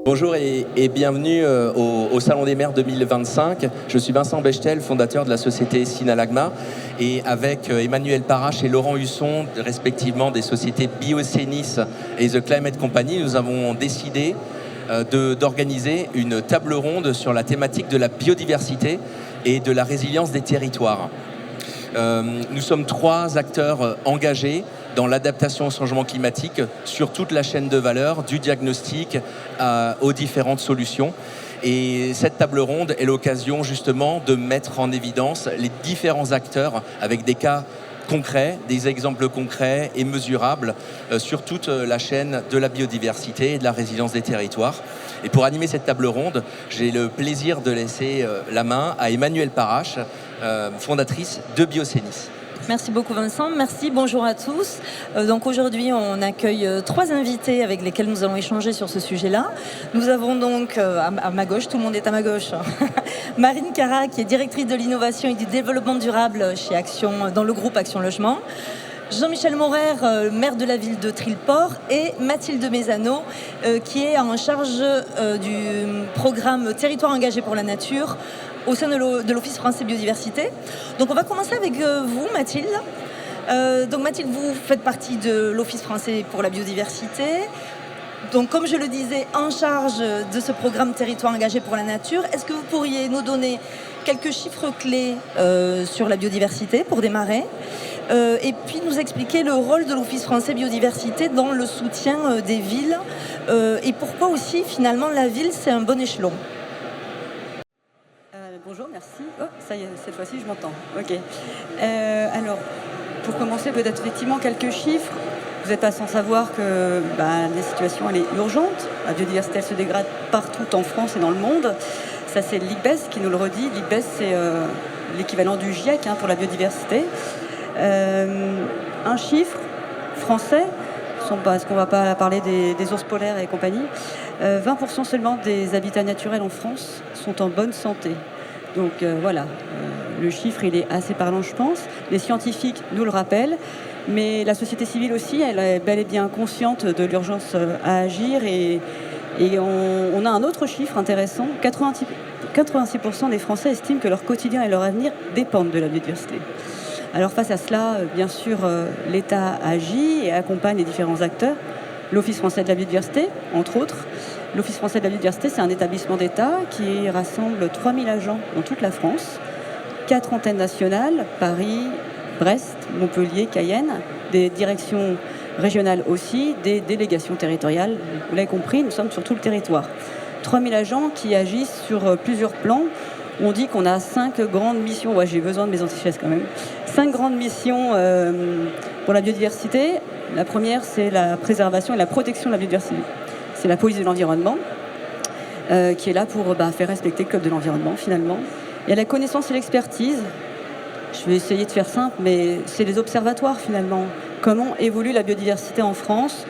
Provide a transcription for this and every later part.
Bonjour et bienvenue au Salon des maires 2025. Je suis Vincent Bechtel, fondateur de la société Sinalagma, et avec Emmanuel Parache et Laurent Husson, respectivement des sociétés Biocenis et The Climate Company, nous avons décidé d'organiser une table ronde sur la thématique de la biodiversité et de la résilience des territoires. Nous sommes 3 acteurs engagés dans l'adaptation au changement climatique sur toute la chaîne de valeur, du diagnostic aux différentes solutions. Et cette table ronde est l'occasion justement de mettre en évidence les différents acteurs avec des cas concrets, des exemples concrets et mesurables sur toute la chaîne de la biodiversité et de la résilience des territoires. Et pour animer cette table ronde, j'ai le plaisir de laisser la main à Emmanuel Parache, fondatrice de Biocenis. Merci beaucoup Vincent, merci, bonjour à tous. Donc aujourd'hui on accueille 3 invités avec lesquels nous allons échanger sur ce sujet-là. Nous avons donc à ma gauche, tout le monde est à ma gauche, Marine Cara qui est directrice de l'innovation et du développement durable chez Action, dans le groupe Action Logement. Jean-Michel Maurer, maire de la ville de Trilleport, et Mathilde Mézano, qui est en charge du programme Territoire engagé pour la nature au sein de l'Office français biodiversité. Donc on va commencer avec vous, Mathilde. Donc Mathilde, vous faites partie de l'Office français pour la biodiversité. Donc comme je le disais, en charge de ce programme Territoire engagé pour la nature, est-ce que vous pourriez nous donner quelques chiffres clés sur la biodiversité pour démarrer, et puis nous expliquer le rôle de l'Office français biodiversité dans le soutien des villes, et pourquoi aussi finalement la ville c'est un bon échelon. Bonjour, merci. Oh, ça y est, cette fois-ci, je m'entends. Ok. Alors, pour commencer, peut-être effectivement quelques chiffres. Vous n'êtes pas sans savoir que la situation, elle est urgente. La biodiversité, elle se dégrade partout en France et dans le monde. Ça, c'est l'IPBES qui nous le redit. L'IPBES, c'est l'équivalent du GIEC pour la biodiversité. Un chiffre français, parce qu'on ne va pas parler des ours polaires et compagnie, 20% seulement des habitats naturels en France sont en bonne santé. Donc voilà, le chiffre il est assez parlant je pense. Les scientifiques nous le rappellent, mais la société civile aussi, elle est bel et bien consciente de l'urgence à agir, et on a un autre chiffre intéressant, 86% des Français estiment que leur quotidien et leur avenir dépendent de la biodiversité. Alors face à cela, bien sûr, l'État agit et accompagne les différents acteurs. L'Office français de la biodiversité, entre autres. L'Office français de la biodiversité, c'est un établissement d'État qui rassemble 3000 agents dans toute la France, 4 antennes nationales, Paris, Brest, Montpellier, Cayenne, des directions régionales aussi, des délégations territoriales. Vous l'avez compris, nous sommes sur tout le territoire. 3000 agents qui agissent sur plusieurs plans. On dit qu'on a 5 grandes missions. Ouais, j'ai besoin de mes antichaises quand même. 5 grandes missions pour la biodiversité. La première, c'est la préservation et la protection de la biodiversité. C'est la police de l'environnement qui est là pour faire respecter le code de l'environnement finalement. Il y a la connaissance et l'expertise. Je vais essayer de faire simple, mais c'est les observatoires finalement. Comment évolue la biodiversité en France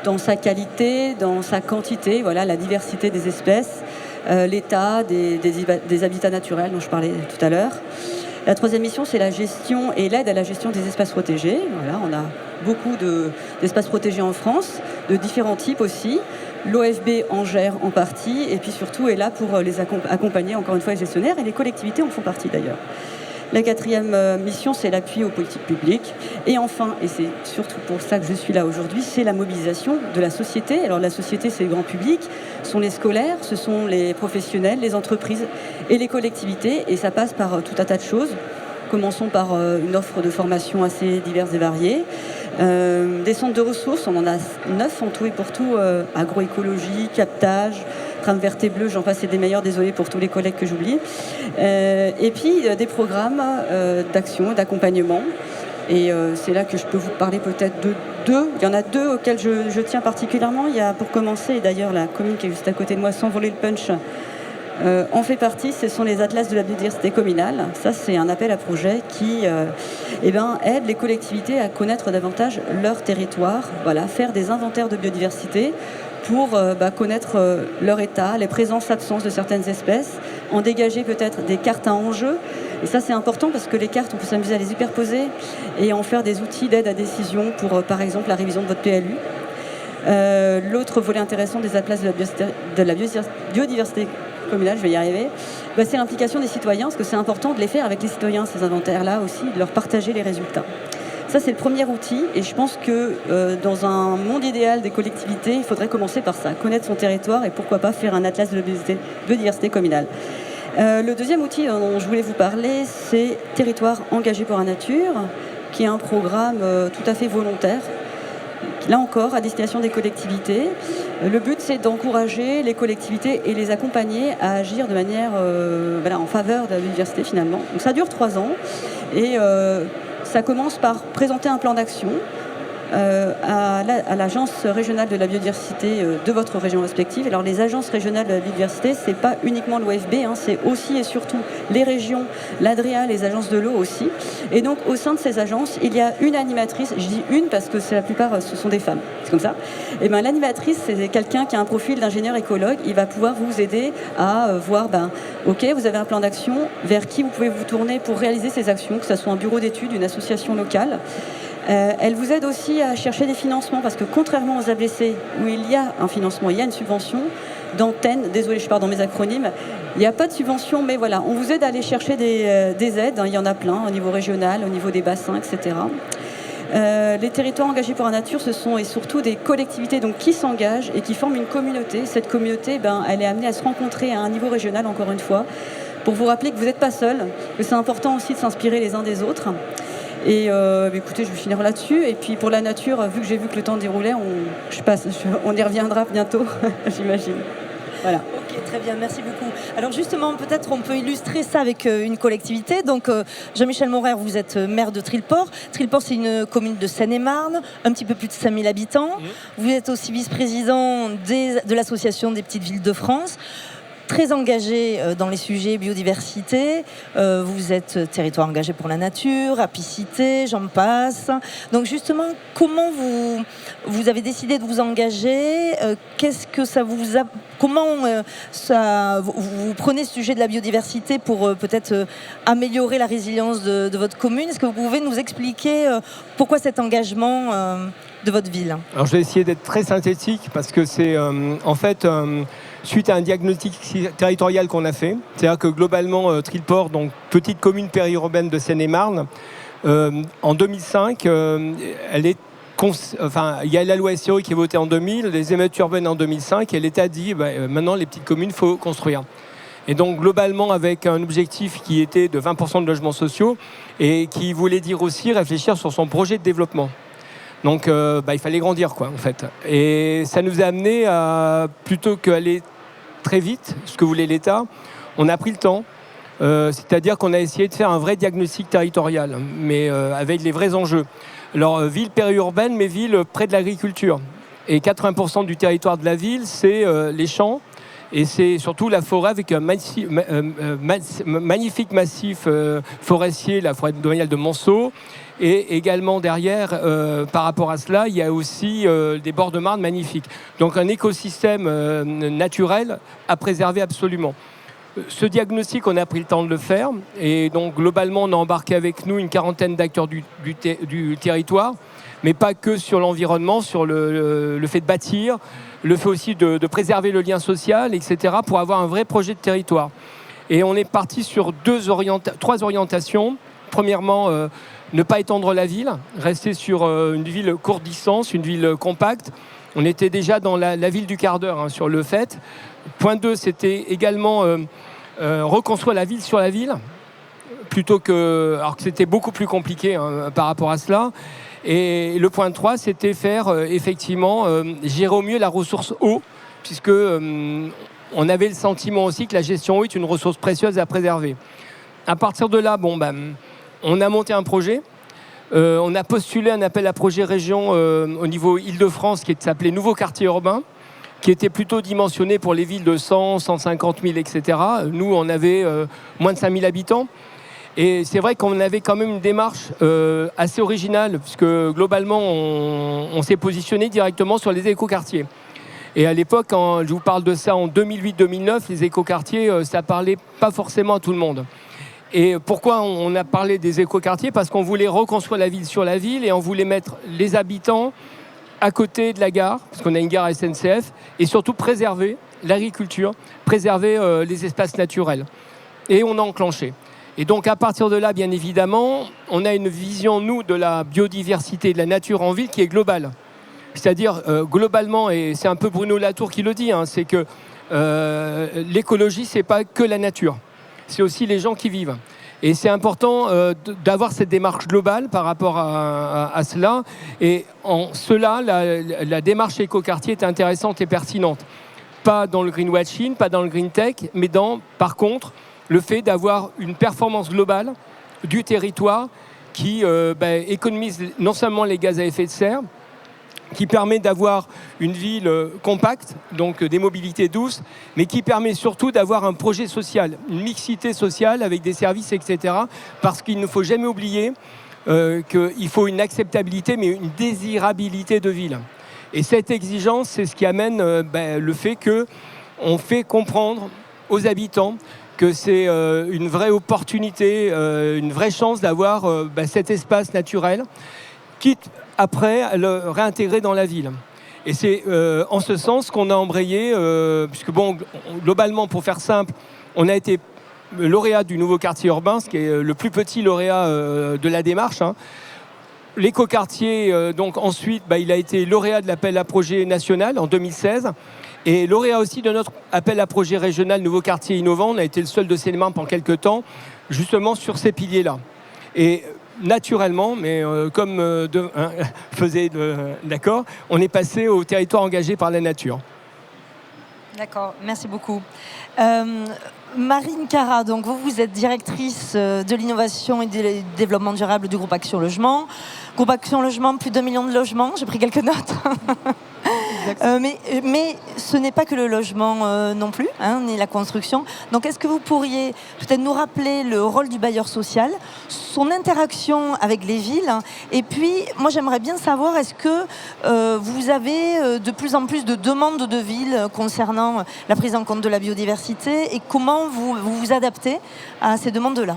dans sa qualité, dans sa quantité, voilà, la diversité des espèces, l'état des habitats naturels dont je parlais tout à l'heure. La troisième mission, c'est la gestion et l'aide à la gestion des espaces protégés. Voilà, on a beaucoup d'espaces protégés en France, de différents types aussi. L'OFB en gère en partie, et puis surtout est là pour les accompagner, encore une fois, les gestionnaires, et les collectivités en font partie d'ailleurs. La quatrième mission, c'est l'appui aux politiques publiques. Et enfin, et c'est surtout pour ça que je suis là aujourd'hui, c'est la mobilisation de la société. Alors la société, c'est le grand public, ce sont les scolaires, ce sont les professionnels, les entreprises et les collectivités. Et ça passe par tout un tas de choses. Commençons par une offre de formation assez diverse et variée. Des centres de ressources, on en a 9 en tout et pour tout, agroécologie, captage, trame verte et bleue, j'en passe et des meilleurs, désolé pour tous les collègues que j'oublie. Et puis des programmes d'action et d'accompagnement. Et c'est là que je peux vous parler peut-être de 2. Il y en a 2 auxquels je tiens particulièrement. Il y a pour commencer, et d'ailleurs la commune qui est juste à côté de moi, sans voler le punch, en fait partie, ce sont les atlas de la biodiversité communale. Ça, c'est un appel à projet qui aide les collectivités à connaître davantage leur territoire, voilà, faire des inventaires de biodiversité pour connaître leur état, les présences-absences de certaines espèces, en dégager peut-être des cartes à enjeux. Et ça, c'est important parce que les cartes, on peut s'amuser à les superposer et en faire des outils d'aide à décision pour, par exemple, la révision de votre PLU. L'autre volet intéressant des atlas de la biodiversité communale, je vais y arriver, c'est l'implication des citoyens, parce que c'est important de les faire avec les citoyens, ces inventaires-là aussi, de leur partager les résultats. Ça, c'est le premier outil, et je pense que dans un monde idéal des collectivités, il faudrait commencer par ça, connaître son territoire et pourquoi pas faire un atlas de la biodiversité communale. Le deuxième outil dont je voulais vous parler, c'est Territoire engagé pour la nature, qui est un programme tout à fait volontaire, là encore à destination des collectivités. Le but, c'est d'encourager les collectivités et les accompagner à agir de manière en faveur de la biodiversité finalement. Donc ça dure 3 ans et ça commence par présenter un plan d'action à l'agence régionale de la biodiversité de votre région respective. Alors les agences régionales de la biodiversité, c'est pas uniquement l'OFB, c'est aussi et surtout les régions, l'ADREA, les agences de l'eau aussi. Et donc au sein de ces agences, il y a une animatrice, je dis une parce que la plupart ce sont des femmes, c'est comme ça. Et l'animatrice, c'est quelqu'un qui a un profil d'ingénieur écologue, il va pouvoir vous aider à voir, ok, vous avez un plan d'action, vers qui vous pouvez vous tourner pour réaliser ces actions, que ce soit un bureau d'études, une association locale. Elle vous aide aussi à chercher des financements parce que contrairement aux ABC où il y a un financement, il y a une subvention d'antenne, désolé je pars dans mes acronymes, il n'y a pas de subvention mais voilà, on vous aide à aller chercher des aides, il y en a plein au niveau régional, au niveau des bassins, etc. Les territoires engagés pour la nature, ce sont et surtout des collectivités donc, qui s'engagent et qui forment une communauté. Cette communauté, elle est amenée à se rencontrer à un niveau régional encore une fois pour vous rappeler que vous n'êtes pas seul, que c'est important aussi de s'inspirer les uns des autres. Et écoutez, je vais finir là-dessus. Et puis pour la nature, vu que j'ai vu que le temps déroulait, on y reviendra bientôt, j'imagine. Voilà. Ok, très bien, merci beaucoup. Alors justement, peut-être on peut illustrer ça avec une collectivité. Donc Jean-Michel Morer, vous êtes maire de Trilleport. Trilleport, c'est une commune de Seine-et-Marne, un petit peu plus de 5000 habitants. Vous êtes aussi vice-président de l'association des petites villes de France. Très engagé dans les sujets biodiversité, vous êtes territoire engagé pour la nature, apicité, j'en passe. Donc justement, comment vous avez décidé de vous engager, qu'est-ce que ça vous a, comment vous prenez ce sujet de la biodiversité pour peut-être améliorer la résilience de votre commune? Est-ce que vous pouvez nous expliquer pourquoi cet engagement de votre ville? Alors je vais essayer d'être très synthétique parce que c'est en fait suite à un diagnostic territorial qu'on a fait, c'est-à-dire que globalement Trilleport, donc petite commune périurbaine de Seine-et-Marne, en 2005, il y a la loi SRU qui est votée en 2000, les émeutes urbaines en 2005, et l'État dit maintenant les petites communes, il faut construire. Et donc globalement avec un objectif qui était de 20% de logements sociaux et qui voulait dire aussi réfléchir sur son projet de développement. Donc il fallait grandir en fait. Et ça nous a amené à, plutôt qu'aller très vite, ce que voulait l'État, on a pris le temps. C'est-à-dire qu'on a essayé de faire un vrai diagnostic territorial, mais avec les vrais enjeux. Alors ville périurbaine, mais ville près de l'agriculture. Et 80% du territoire de la ville, c'est les champs. Et c'est surtout la forêt avec un magnifique massif forestier, la forêt domaniale de Monceau. Et également derrière, par rapport à cela, il y a aussi des bords de Marne magnifiques. Donc un écosystème naturel à préserver absolument. Ce diagnostic, on a pris le temps de le faire. Et donc globalement, on a embarqué avec nous une quarantaine d'acteurs du territoire, mais pas que sur l'environnement, sur le fait de bâtir, le fait aussi de préserver le lien social, etc., pour avoir un vrai projet de territoire. Et on est parti sur 3 orientations. Premièrement, ne pas étendre la ville, rester sur une ville courte distance, une ville compacte. On était déjà dans la ville du quart d'heure sur le fait. Point 2, c'était également reconstruire la ville sur la ville, plutôt que... Alors que c'était beaucoup plus compliqué par rapport à cela. Et le point 3, c'était faire effectivement gérer au mieux la ressource eau, puisque on avait le sentiment aussi que la gestion eau est une ressource précieuse à préserver. À partir de là, on a monté un projet. On a postulé un appel à projet région au niveau Île-de-France qui s'appelait Nouveau Quartier Urbain, qui était plutôt dimensionné pour les villes de 100, 150 000, etc. Nous, on avait moins de 5 000 habitants. Et c'est vrai qu'on avait quand même une démarche assez originale, puisque globalement, on s'est positionné directement sur les écoquartiers. Et à l'époque, quand je vous parle de ça en 2008-2009, les écoquartiers, ça parlait pas forcément à tout le monde. Et pourquoi on a parlé des écoquartiers? Parce qu'on voulait reconstruire la ville sur la ville et on voulait mettre les habitants à côté de la gare, parce qu'on a une gare SNCF, et surtout préserver l'agriculture, préserver les espaces naturels. Et on a enclenché. Et donc à partir de là, bien évidemment, on a une vision, nous, de la biodiversité, de la nature en ville qui est globale. C'est-à-dire, globalement, et c'est un peu Bruno Latour qui le dit, c'est que l'écologie, c'est pas que la nature. C'est aussi les gens qui vivent. Et c'est important d'avoir cette démarche globale par rapport à cela. Et en cela, la démarche écoquartier est intéressante et pertinente. Pas dans le greenwashing, pas dans le green tech, mais par contre, le fait d'avoir une performance globale du territoire qui économise non seulement les gaz à effet de serre, qui permet d'avoir une ville compacte, donc des mobilités douces, mais qui permet surtout d'avoir un projet social, une mixité sociale avec des services, etc. Parce qu'il ne faut jamais oublier qu'il faut une acceptabilité, mais une désirabilité de ville. Et cette exigence, c'est ce qui amène le fait qu'on fait comprendre aux habitants que c'est une vraie opportunité, une vraie chance d'avoir cet espace naturel, quitte après à le réintégrer dans la ville. Et c'est en ce sens qu'on a embrayé, puisque globalement, pour faire simple, on a été lauréat du nouveau quartier urbain, ce qui est le plus petit lauréat de la démarche. L'écoquartier, donc ensuite, il a été lauréat de l'appel à projet national en 2016 et lauréat aussi de notre appel à projet régional Nouveau quartier innovant. On a été le seul de Seine-et-Marne pendant quelques temps, justement sur ces piliers-là. Et naturellement, mais comme d'accord, on est passé au territoire engagé par la nature. D'accord, merci beaucoup. Marine Cara, donc vous êtes directrice de l'innovation et du développement durable du groupe Action Logement. Groupe Action Logement, plus de 2 millions de logements, j'ai pris quelques notes. Mais ce n'est pas que le logement non plus, ni la construction. Donc est-ce que vous pourriez peut-être nous rappeler le rôle du bailleur social, son interaction avec les villes, et puis moi j'aimerais bien savoir, est-ce que vous avez de plus en plus de demandes de villes concernant la prise en compte de la biodiversité et comment vous vous adaptez à ces demandes-là?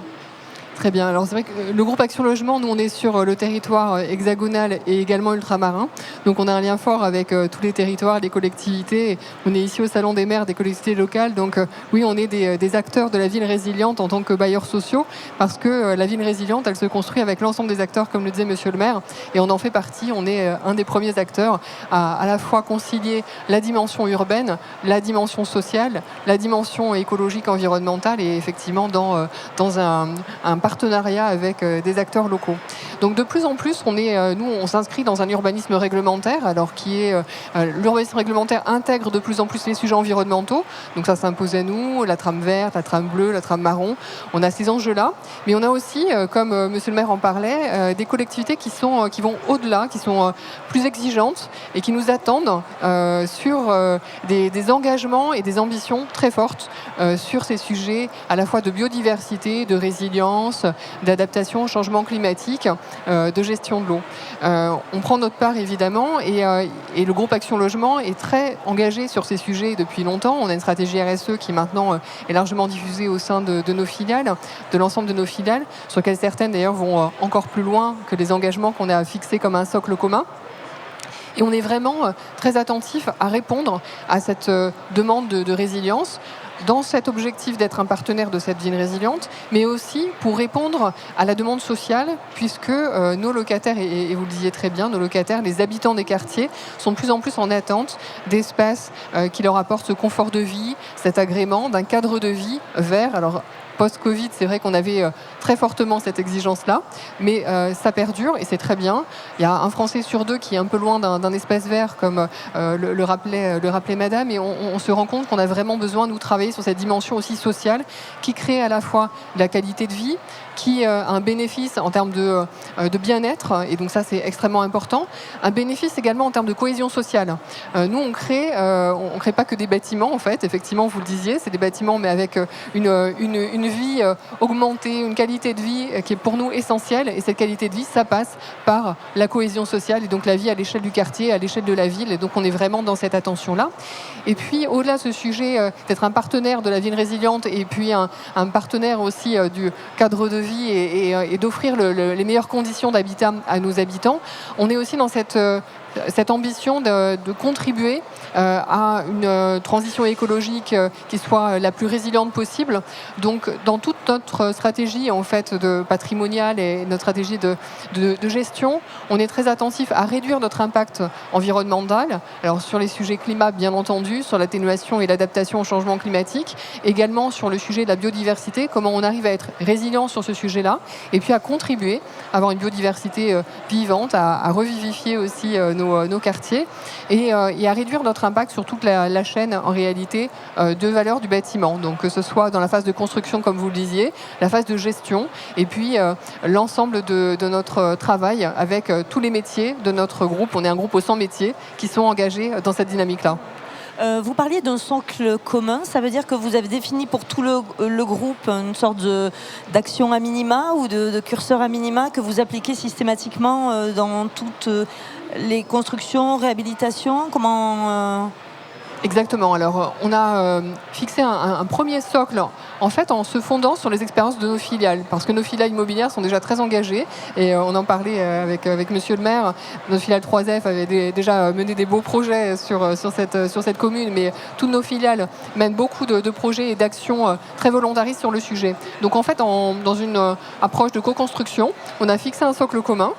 Très bien. Alors c'est vrai que le groupe Action Logement, nous on est sur le territoire hexagonal et également ultramarin. Donc on a un lien fort avec tous les territoires, les collectivités. On est ici au Salon des maires des collectivités locales. Donc oui, on est des acteurs de la ville résiliente en tant que bailleurs sociaux, parce que la ville résiliente, elle se construit avec l'ensemble des acteurs, comme le disait Monsieur le maire, et on en fait partie. On est un des premiers acteurs à la fois concilier la dimension urbaine, la dimension sociale, la dimension écologique, environnementale, et effectivement dans un partenariat avec des acteurs locaux. Donc de plus en plus, on s'inscrit dans un urbanisme réglementaire, alors qui est l'urbanisme réglementaire intègre de plus en plus les sujets environnementaux. Donc ça s'impose à nous, la trame verte, la trame bleue, la trame marron. On a ces enjeux-là, mais on a aussi, comme Monsieur le maire en parlait, des collectivités qui vont au-delà, qui sont plus exigeantes et qui nous attendent sur des engagements et des ambitions très fortes sur ces sujets à la fois de biodiversité, de résilience, d'adaptation au changement climatique, de gestion de l'eau. On prend notre part évidemment et le groupe Action Logement est très engagé sur ces sujets depuis longtemps. On a une stratégie RSE qui maintenant est largement diffusée au sein de nos filiales, de l'ensemble de nos filiales, sur lesquelles certaines d'ailleurs vont encore plus loin que les engagements qu'on a fixés comme un socle commun. Et on est vraiment très attentif à répondre à cette demande de résilience, dans cet objectif d'être un partenaire de cette ville résiliente, mais aussi pour répondre à la demande sociale, puisque nos locataires, et vous le disiez très bien, nos locataires, les habitants des quartiers, sont de plus en plus en attente d'espaces qui leur apportent ce confort de vie, cet agrément, d'un cadre de vie vert. Alors, post-Covid, c'est vrai qu'on avait très fortement cette exigence-là, mais ça perdure et c'est très bien. Il y a un Français sur deux qui est un peu loin d'un espace vert, comme le rappelait Madame, et on se rend compte qu'on a vraiment besoin de nous travailler sur cette dimension aussi sociale qui crée à la fois de la qualité de vie, qui a un bénéfice en termes de bien-être, et donc ça c'est extrêmement important. Un bénéfice également en termes de cohésion sociale. Nous on crée pas que des bâtiments en fait, effectivement vous le disiez, c'est des bâtiments mais avec une vie augmentée, une qualité de vie qui est pour nous essentielle, et cette qualité de vie ça passe par la cohésion sociale et donc la vie à l'échelle du quartier, à l'échelle de la ville, et donc on est vraiment dans cette attention-là. Et puis au-delà de ce sujet d'être un partenaire de la ville résiliente et puis un partenaire aussi du cadre de vie et d'offrir les meilleures conditions d'habitat à nos habitants, on est aussi dans cette cette ambition de contribuer à une transition écologique qui soit la plus résiliente possible. Donc, dans toute notre stratégie en fait de patrimoniale et notre stratégie de gestion, on est très attentif à réduire notre impact environnemental. Alors sur les sujets climat, bien entendu, sur l'atténuation et l'adaptation au changement climatique, également sur le sujet de la biodiversité, comment on arrive à être résilient sur ce sujet-là, et puis à contribuer à avoir une biodiversité vivante, à revivifier aussi nos quartiers et à réduire notre impact sur toute la chaîne en réalité de valeur du bâtiment. Donc que ce soit dans la phase de construction comme vous le disiez, la phase de gestion et puis l'ensemble de notre travail avec tous les métiers de notre groupe. On est un groupe aux 100 métiers qui sont engagés dans cette dynamique-là. Vous parliez d'un socle commun, ça veut dire que vous avez défini pour tout le groupe une sorte d'action à minima ou de curseur à minima que vous appliquez systématiquement dans toutes les constructions, réhabilitations. Comment Exactement. Alors, on a fixé un premier socle, en fait, en se fondant sur les expériences de nos filiales, parce que nos filiales immobilières sont déjà très engagées, et on en parlait avec Monsieur le maire. Notre filiale 3F avait déjà mené des beaux projets sur cette commune, mais toutes nos filiales mènent beaucoup de projets et d'actions très volontaristes sur le sujet. Donc, en fait, dans une approche de co-construction, on a fixé un socle commun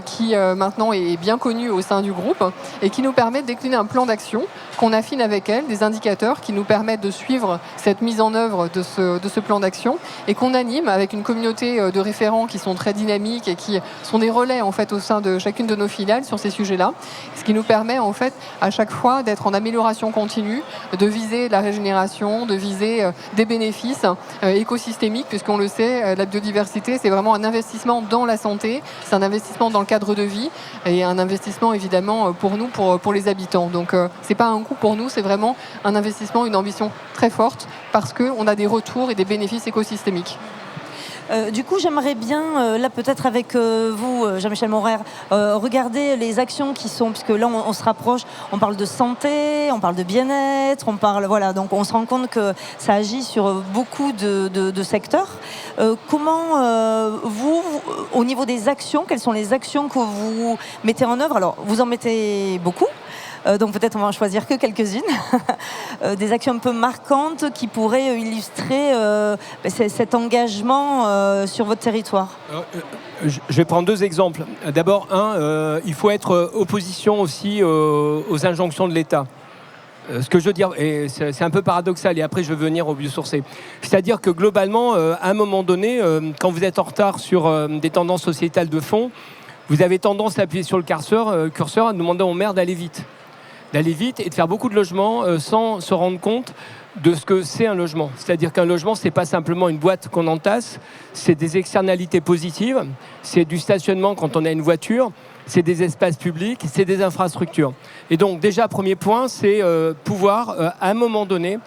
qui maintenant est bien connu au sein du groupe et qui nous permet de décliner un plan d'action qu'on affine avec elle, des indicateurs qui nous permettent de suivre cette mise en œuvre de ce plan d'action et qu'on anime avec une communauté de référents qui sont très dynamiques et qui sont des relais en fait au sein de chacune de nos filiales sur ces sujets-là, ce qui nous permet en fait à chaque fois d'être en amélioration continue, de viser la régénération, de viser des bénéfices écosystémiques, puisqu'on le sait, la biodiversité c'est vraiment un investissement dans la santé, c'est un investissement dans le cadre de vie et un investissement évidemment pour nous, pour les habitants. Donc c'est pas un coût pour nous, c'est vraiment un investissement, une ambition très forte parce qu'on a des retours et des bénéfices écosystémiques. Du coup, j'aimerais bien, là peut-être avec vous, Jean-Michel Maurer, regarder les actions qui sont, puisque là on se rapproche, on parle de santé, on parle de bien-être, on parle, voilà, donc on se rend compte que ça agit sur beaucoup de secteurs. Comment vous, au niveau des actions, quelles sont les actions que vous mettez en œuvre? Alors, vous en mettez beaucoup. Donc peut-être on va en choisir que quelques-unes. Des actions un peu marquantes qui pourraient illustrer cet engagement sur votre territoire. Je vais prendre deux exemples. D'abord, il faut être opposition aussi aux injonctions de l'État. Ce que je veux dire, et c'est un peu paradoxal, et après je vais venir au biosourcé. C'est-à-dire que globalement, à un moment donné, quand vous êtes en retard sur des tendances sociétales de fond, vous avez tendance à appuyer sur le curseur à demander au maire d'aller vite et de faire beaucoup de logements sans se rendre compte de ce que c'est un logement. C'est-à-dire qu'un logement, c'est pas simplement une boîte qu'on entasse, c'est des externalités positives, c'est du stationnement quand on a une voiture, c'est des espaces publics, c'est des infrastructures. Et donc déjà, premier point, c'est pouvoir, à un moment donné,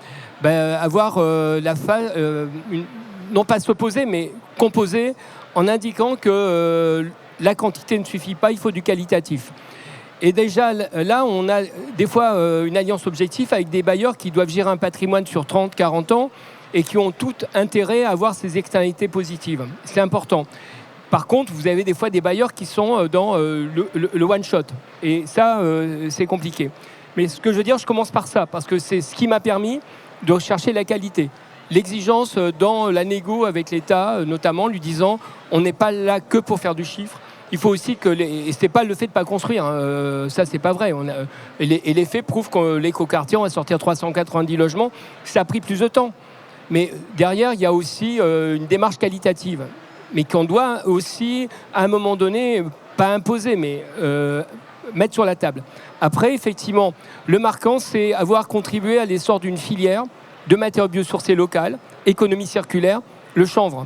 avoir non pas s'opposer, mais composer en indiquant que la quantité ne suffit pas, il faut du qualitatif. Et déjà, là, on a des fois une alliance objective avec des bailleurs qui doivent gérer un patrimoine sur 30, 40 ans et qui ont tout intérêt à avoir ces externalités positives. C'est important. Par contre, vous avez des fois des bailleurs qui sont dans le one-shot. Et ça, c'est compliqué. Mais ce que je veux dire, je commence par ça, parce que c'est ce qui m'a permis de rechercher la qualité. L'exigence dans la négo avec l'État, notamment, lui disant on n'est pas là que pour faire du chiffre. Il faut aussi que et c'est pas le fait de pas construire, ça c'est pas vrai. Et les faits prouvent que l'écoquartier, on va sortir 390 logements, ça a pris plus de temps. Mais derrière, il y a aussi une démarche qualitative, mais qu'on doit aussi, à un moment donné, pas imposer, mais mettre sur la table. Après, effectivement, le marquant, c'est avoir contribué à l'essor d'une filière de matériaux biosourcés locales, économie circulaire, le chanvre.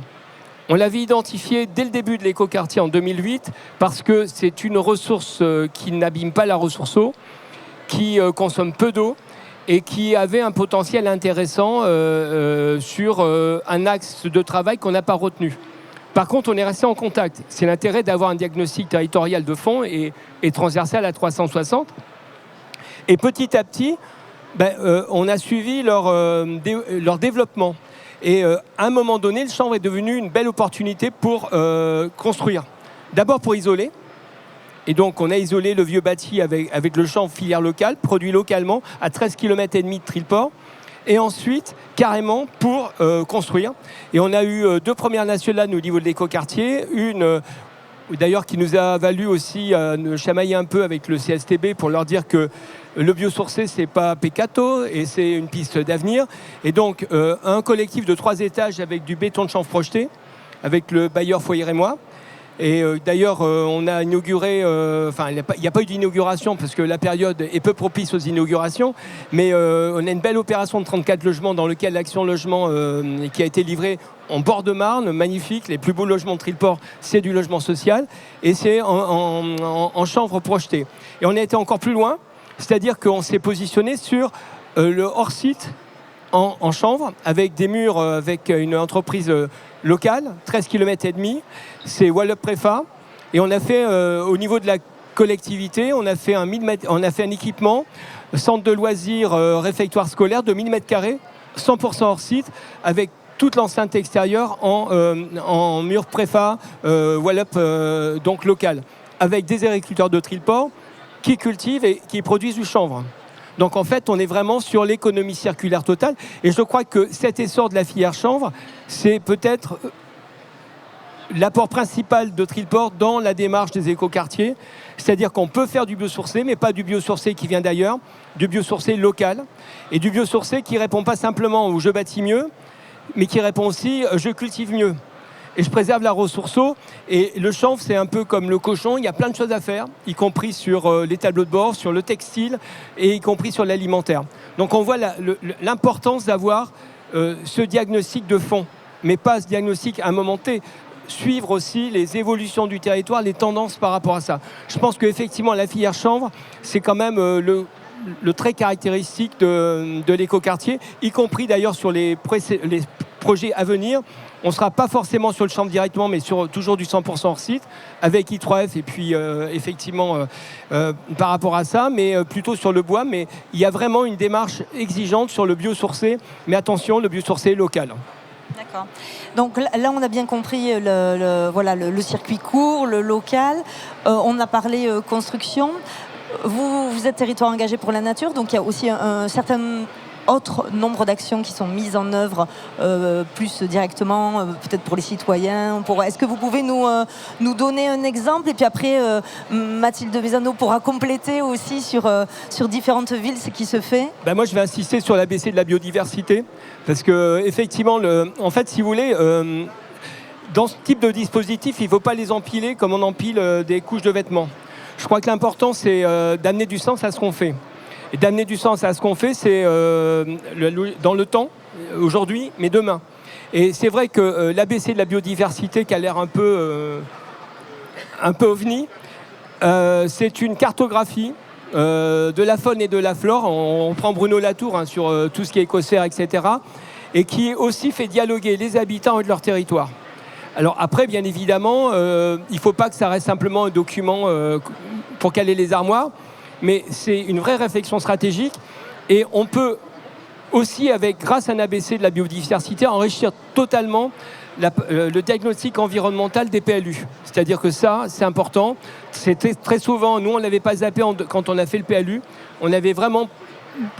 On l'avait identifié dès le début de l'écoquartier en 2008 parce que c'est une ressource qui n'abîme pas la ressource eau, qui consomme peu d'eau et qui avait un potentiel intéressant sur un axe de travail qu'on n'a pas retenu. Par contre, on est resté en contact. C'est l'intérêt d'avoir un diagnostic territorial de fond et transversal à 360. Et petit à petit, on a suivi leur développement. Et à un moment donné, le chanvre est devenu une belle opportunité pour construire. D'abord pour isoler Et donc, on a isolé le vieux bâti avec le chanvre filière locale, produit localement, à 13,5 km de Trilleport. Et ensuite, carrément, pour construire. Et on a eu 2 premières nationales au niveau de l'écoquartier. Une, d'ailleurs, qui nous a valu aussi de chamailler un peu avec le CSTB pour leur dire que le biosourcé, c'est pas peccato et c'est une piste d'avenir. Et donc, un collectif de 3 étages avec du béton de chanvre projeté, avec le bailleur Foyer et moi. Et d'ailleurs, on a inauguré, il n'y a pas eu d'inauguration parce que la période est peu propice aux inaugurations, mais on a une belle opération de 34 logements dans lequel l'Action Logement qui a été livrée en bord de Marne, magnifique, les plus beaux logements de Trilleport, c'est du logement social, et c'est en chanvre projetée. Et on a été encore plus loin, c'est-à-dire qu'on s'est positionné sur le hors-site en chanvre, avec des murs, avec une entreprise locale, 13,5 km, c'est Wallup Préfa. Et on a fait, au niveau de la collectivité, on a fait un équipement, centre de loisirs, réfectoire scolaire de 1000 m², 100% hors site, avec toute l'enceinte extérieure en mur Préfa, Wallup, donc local, avec des agriculteurs de Trilleport qui cultivent et qui produisent du chanvre. Donc en fait, on est vraiment sur l'économie circulaire totale. Et je crois que cet essor de la filière chanvre, c'est peut-être l'apport principal de Trilleport dans la démarche des écoquartiers. C'est-à-dire qu'on peut faire du biosourcé, mais pas du biosourcé qui vient d'ailleurs, du biosourcé local. Et du biosourcé qui ne répond pas simplement au « je bâtis mieux », mais qui répond aussi « je cultive mieux ». Et je préserve la ressource eau. Et le chanvre, c'est un peu comme le cochon. Il y a plein de choses à faire, y compris sur les tableaux de bord, sur le textile, et y compris sur l'alimentaire. Donc on voit l'importance d'avoir ce diagnostic de fond, mais pas ce diagnostic à un moment T. Suivre aussi les évolutions du territoire, les tendances par rapport à ça. Je pense qu'effectivement, la filière chanvre, c'est quand même le trait caractéristique de l'écoquartier, y compris d'ailleurs sur les projets à venir. On ne sera pas forcément sur le chanvre directement, mais sur toujours du 100% hors site, avec I3F et puis effectivement par rapport à ça, mais plutôt sur le bois. Mais il y a vraiment une démarche exigeante sur le biosourcé, mais attention, le biosourcé local. D'accord. Donc là, on a bien compris le circuit court, le local. On a parlé construction. Vous êtes territoire engagé pour la nature, donc il y a aussi un certain autre nombre d'actions qui sont mises en œuvre plus directement, peut-être pour les citoyens. Est-ce que vous pouvez nous donner un exemple? Et puis après, Mathilde Besano pourra compléter aussi sur différentes villes ce qui se fait. Moi, je vais insister sur l'ABC de la biodiversité, parce que effectivement, en fait, si vous voulez, dans ce type de dispositif, il ne faut pas les empiler comme on empile des couches de vêtements. Je crois que l'important, c'est d'amener du sens à ce qu'on fait. Et d'amener du sens à ce qu'on fait, c'est dans le temps, aujourd'hui, mais demain. Et c'est vrai que l'ABC de la biodiversité, qui a l'air un peu ovni, c'est une cartographie de la faune et de la flore. On prend Bruno Latour sur tout ce qui est écosphère, etc. Et qui aussi fait dialoguer les habitants et de leur territoire. Alors après, bien évidemment, il ne faut pas que ça reste simplement un document pour caler les armoires, mais c'est une vraie réflexion stratégique. Et on peut aussi, grâce à un ABC de la biodiversité, enrichir totalement le diagnostic environnemental des PLU. C'est-à-dire que ça, c'est important. C'était très souvent, nous, on ne l'avait pas zappé quand on a fait le PLU. On avait vraiment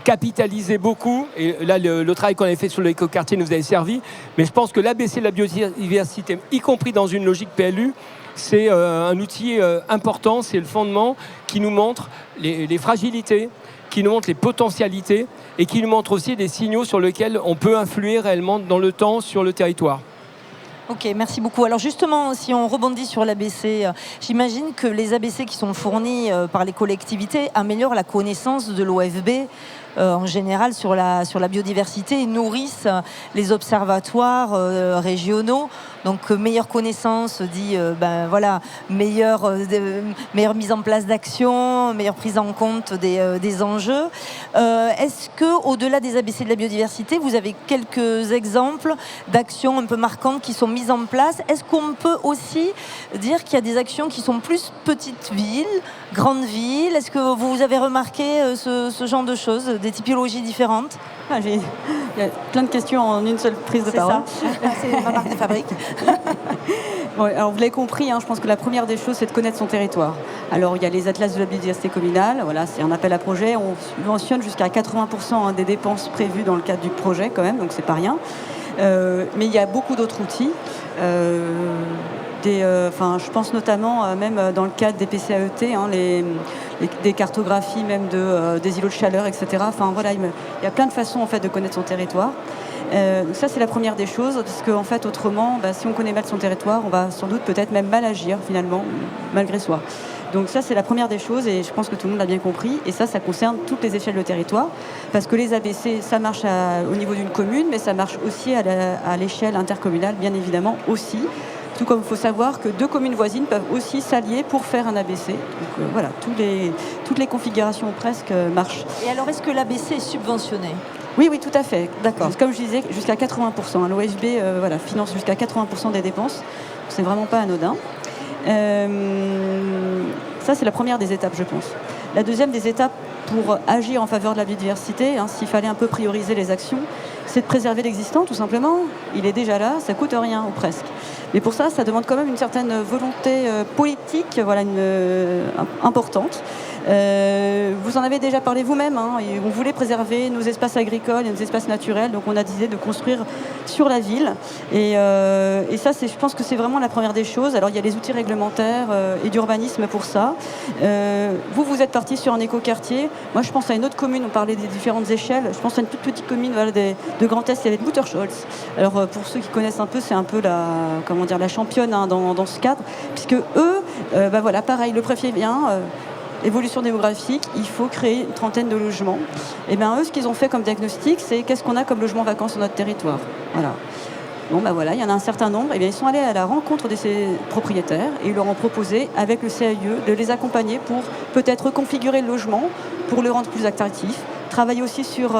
capitalisé beaucoup. Et là, le travail qu'on avait fait sur l'écoquartier nous avait servi. Mais je pense que l'ABC de la biodiversité, y compris dans une logique PLU, c'est un outil important, c'est le fondement qui nous montre les fragilités, qui nous montre les potentialités et qui nous montre aussi des signaux sur lesquels on peut influer réellement dans le temps sur le territoire. Ok, merci beaucoup. Alors justement, si on rebondit sur l'ABC, j'imagine que les ABC qui sont fournis par les collectivités améliorent la connaissance de l'OFB en général sur la biodiversité et nourrissent les observatoires régionaux. Donc meilleure connaissance dit meilleure mise en place d'actions, meilleure prise en compte des enjeux. Est-ce que au-delà des ABC de la biodiversité, vous avez quelques exemples d'actions un peu marquantes qui sont mises en place? Est-ce qu'on peut aussi dire qu'il y a des actions qui sont plus petites villes, grandes villes? Est-ce que vous avez remarqué ce genre de choses, des typologies différentes? Il y a plein de questions en une seule prise de parole. C'est ça. C'est ma marque de fabrique. Ouais, alors vous l'avez compris, je pense que la première des choses, c'est de connaître son territoire. Alors il y a les atlas de la biodiversité communale, voilà, c'est un appel à projet, on subventionne jusqu'à 80% des dépenses prévues dans le cadre du projet quand même, donc c'est pas rien. Mais il y a beaucoup d'autres outils. Je pense notamment même dans le cadre des PCAET, des cartographies même des îlots de chaleur, etc. Enfin voilà, il y a plein de façons en fait de connaître son territoire. Donc ça c'est la première des choses, parce qu'en fait autrement, si on connaît mal son territoire, on va sans doute peut-être même mal agir finalement, malgré soi. Donc ça c'est la première des choses, et je pense que tout le monde l'a bien compris, et ça concerne toutes les échelles de territoire, parce que les ABC, ça marche au niveau d'une commune, mais ça marche aussi à l'échelle intercommunale, bien évidemment aussi. Tout comme il faut savoir que 2 communes voisines peuvent aussi s'allier pour faire un ABC. Donc voilà, toutes les configurations presque marchent. Et alors, est-ce que l'ABC est subventionné ? Oui, tout à fait. D'accord. Comme je disais, jusqu'à 80%. L'OSB finance jusqu'à 80% des dépenses. C'est vraiment pas anodin. Ça, c'est la première des étapes, je pense. La deuxième des étapes pour agir en faveur de la biodiversité, s'il fallait un peu prioriser les actions, c'est de préserver l'existant, tout simplement. Il est déjà là, ça coûte rien, ou presque. Mais pour ça demande quand même une certaine volonté politique, importante. Vous en avez déjà parlé vous-même, et on voulait préserver nos espaces agricoles et nos espaces naturels, donc on a décidé de construire sur la ville, et ça je pense que c'est vraiment la première des choses. Alors il y a les outils réglementaires et d'urbanisme pour ça. Vous êtes parti sur un écoquartier. Moi je pense à une autre commune, on parlait des différentes échelles, je pense à une toute petite commune de Grand Est, il y avait Mutterscholz. Alors pour ceux qui connaissent un peu, c'est un peu la championne dans ce cadre, puisque eux, pareil, le préfet vient, évolution démographique, il faut créer une trentaine de logements. Et bien eux, ce qu'ils ont fait comme diagnostic, c'est qu'est-ce qu'on a comme logement vacant sur notre territoire. Voilà. Bon il y en a un certain nombre. Et bien ils sont allés à la rencontre de ces propriétaires et ils leur ont proposé, avec le CAIE, de les accompagner pour peut-être reconfigurer le logement, pour le rendre plus attractif, travailler aussi sur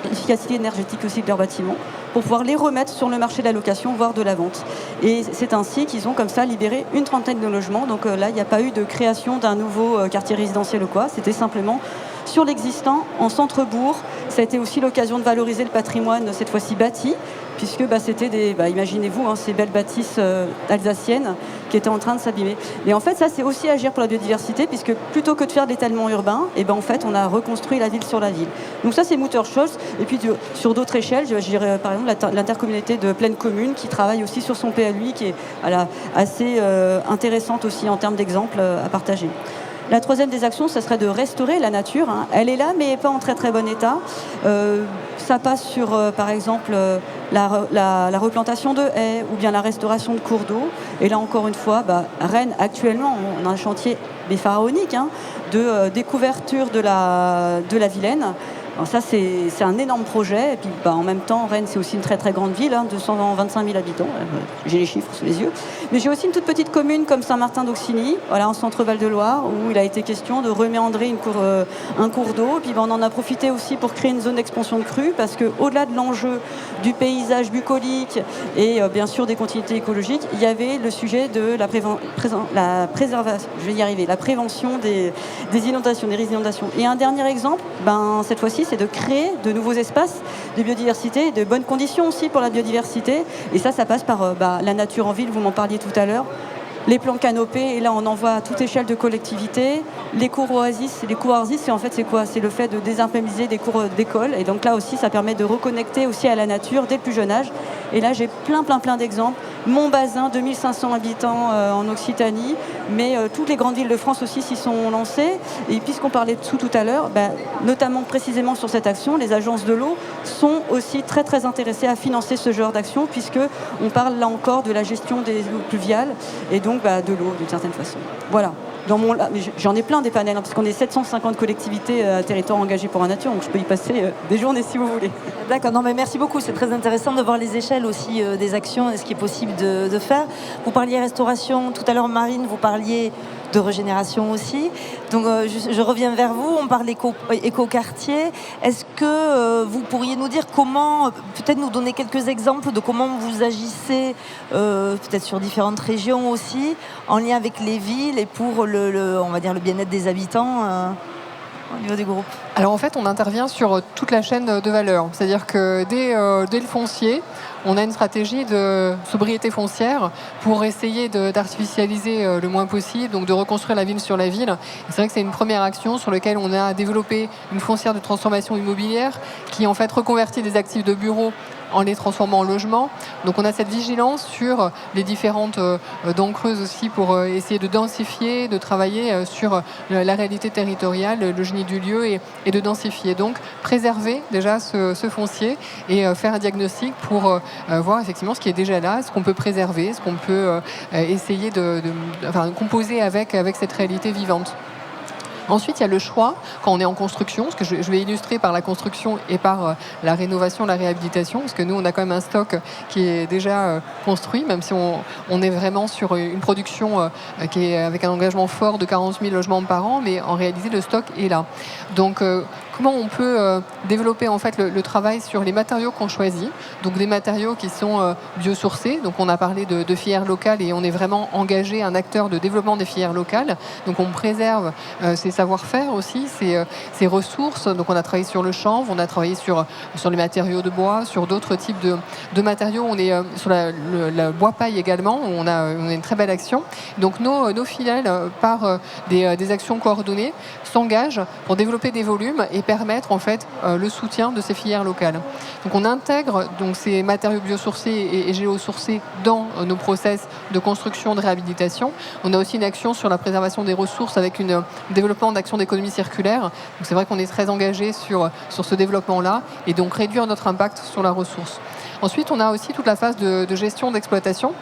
l'efficacité énergétique aussi de leurs bâtiments, pour pouvoir les remettre sur le marché de la location, voire de la vente. Et c'est ainsi qu'ils ont comme ça libéré une trentaine de logements. Donc là, il n'y a pas eu de création d'un nouveau quartier résidentiel ou quoi. C'était simplement sur l'existant, en centre-bourg. Ça a été aussi l'occasion de valoriser le patrimoine, cette fois-ci bâti, puisque c'était imaginez-vous, ces belles bâtisses alsaciennes qui étaient en train de s'abîmer. Et en fait, ça, c'est aussi agir pour la biodiversité, puisque plutôt que de faire de l'étalement urbain, en fait, on a reconstruit la ville sur la ville. Donc ça, c'est Mutterscholz. Et puis, sur d'autres échelles, je dirais, par exemple, l'intercommunauté de Pleine Commune, qui travaille aussi sur son PLUI, qui est assez intéressante aussi en termes d'exemples à partager. La troisième des actions, ce serait de restaurer la nature. Elle est là, mais pas en très très bon état. Ça passe sur, par exemple, la replantation de haies ou bien la restauration de cours d'eau. Et là, encore une fois, Rennes, actuellement, on a un chantier pharaonique de découverture de la Vilaine. Alors ça, c'est un énorme projet. Et puis, en même temps, Rennes, c'est aussi une très très grande ville, 225 000 habitants. J'ai les chiffres sous les yeux. Mais j'ai aussi une toute petite commune comme Saint-Martin-d'Auxigny, en centre Val-de-Loire, où il a été question de reméandrer un cours d'eau. Puis on en a profité aussi pour créer une zone d'expansion de crue, parce qu'au-delà de l'enjeu du paysage bucolique et bien sûr des continuités écologiques, il y avait le sujet de la préservation, la prévention des inondations, des risques d'inondation. Et un dernier exemple, cette fois-ci, c'est de créer de nouveaux espaces de biodiversité, de bonnes conditions aussi pour la biodiversité. Et ça passe par la nature en ville, vous m'en parliez tout à l'heure. Les plans canopés, et là on en voit à toute échelle de collectivité. Les cours oasis, c'est quoi ? C'est le fait de désimperméabiliser des cours d'école. Et donc là aussi, ça permet de reconnecter aussi à la nature dès le plus jeune âge. Et là, j'ai plein d'exemples. Montbazin, 2500 habitants en Occitanie, mais toutes les grandes villes de France aussi s'y sont lancées. Et puisqu'on parlait de tout à l'heure, notamment précisément sur cette action, les agences de l'eau sont aussi très très intéressées à financer ce genre d'action, puisqu'on parle là encore de la gestion des eaux pluviales et donc de l'eau d'une certaine façon. Voilà. J'en ai plein des panels, parce qu'on est 750 collectivités territoires engagées pour la nature, donc je peux y passer des journées si vous voulez. D'accord, mais merci beaucoup, c'est très intéressant de voir les échelles aussi des actions et ce qui est possible de faire. Vous parliez restauration, tout à l'heure Marine, vous parliez de régénération aussi. Donc je reviens vers vous, on parle éco-quartier. Est-ce que vous pourriez nous dire comment, peut-être nous donner quelques exemples de comment vous agissez, peut-être sur différentes régions aussi, en lien avec les villes et pour on va dire le bien-être des habitants au niveau du groupe? Alors en fait, on intervient sur toute la chaîne de valeur. C'est-à-dire que dès le foncier, on a une stratégie de sobriété foncière pour essayer d'artificialiser le moins possible, donc de reconstruire la ville sur la ville. Et c'est vrai que c'est une première action sur laquelle on a développé une foncière de transformation immobilière qui en fait reconvertit des actifs de bureaux en les transformant en logement. Donc on a cette vigilance sur les différentes dents creuses aussi pour essayer de densifier, de travailler sur la réalité territoriale, le génie du lieu et de densifier. Donc préserver déjà ce foncier et faire un diagnostic pour voir effectivement ce qui est déjà là, ce qu'on peut préserver, ce qu'on peut essayer de composer avec cette réalité vivante. Ensuite, il y a le choix quand on est en construction, ce que je vais illustrer par la construction et par la rénovation, la réhabilitation, parce que nous, on a quand même un stock qui est déjà construit, même si on est vraiment sur une production qui est avec un engagement fort de 40 000 logements par an, mais en réalité, le stock est là. Donc, comment on peut développer en fait le travail sur les matériaux qu'on choisit, donc des matériaux qui sont biosourcés. Donc, on a parlé de filières locales et on est vraiment engagé, un acteur de développement des filières locales. Donc, on préserve ces savoir-faire aussi, ces ressources. Donc on a travaillé sur le chanvre, on a travaillé sur les matériaux de bois, sur d'autres types de matériaux. On est sur la bois paille également, on a une très belle action. Donc nos filiales, par des actions coordonnées, s'engagent pour développer des volumes et permettre en fait le soutien de ces filières locales. Donc on intègre donc ces matériaux biosourcés et géosourcés dans nos process de construction, de réhabilitation. On a aussi une action sur la préservation des ressources avec un développement d'action d'économie circulaire. Donc c'est vrai qu'on est très engagé sur ce développement-là et donc réduire notre impact sur la ressource. Ensuite, on a aussi toute la phase de gestion d'exploitation.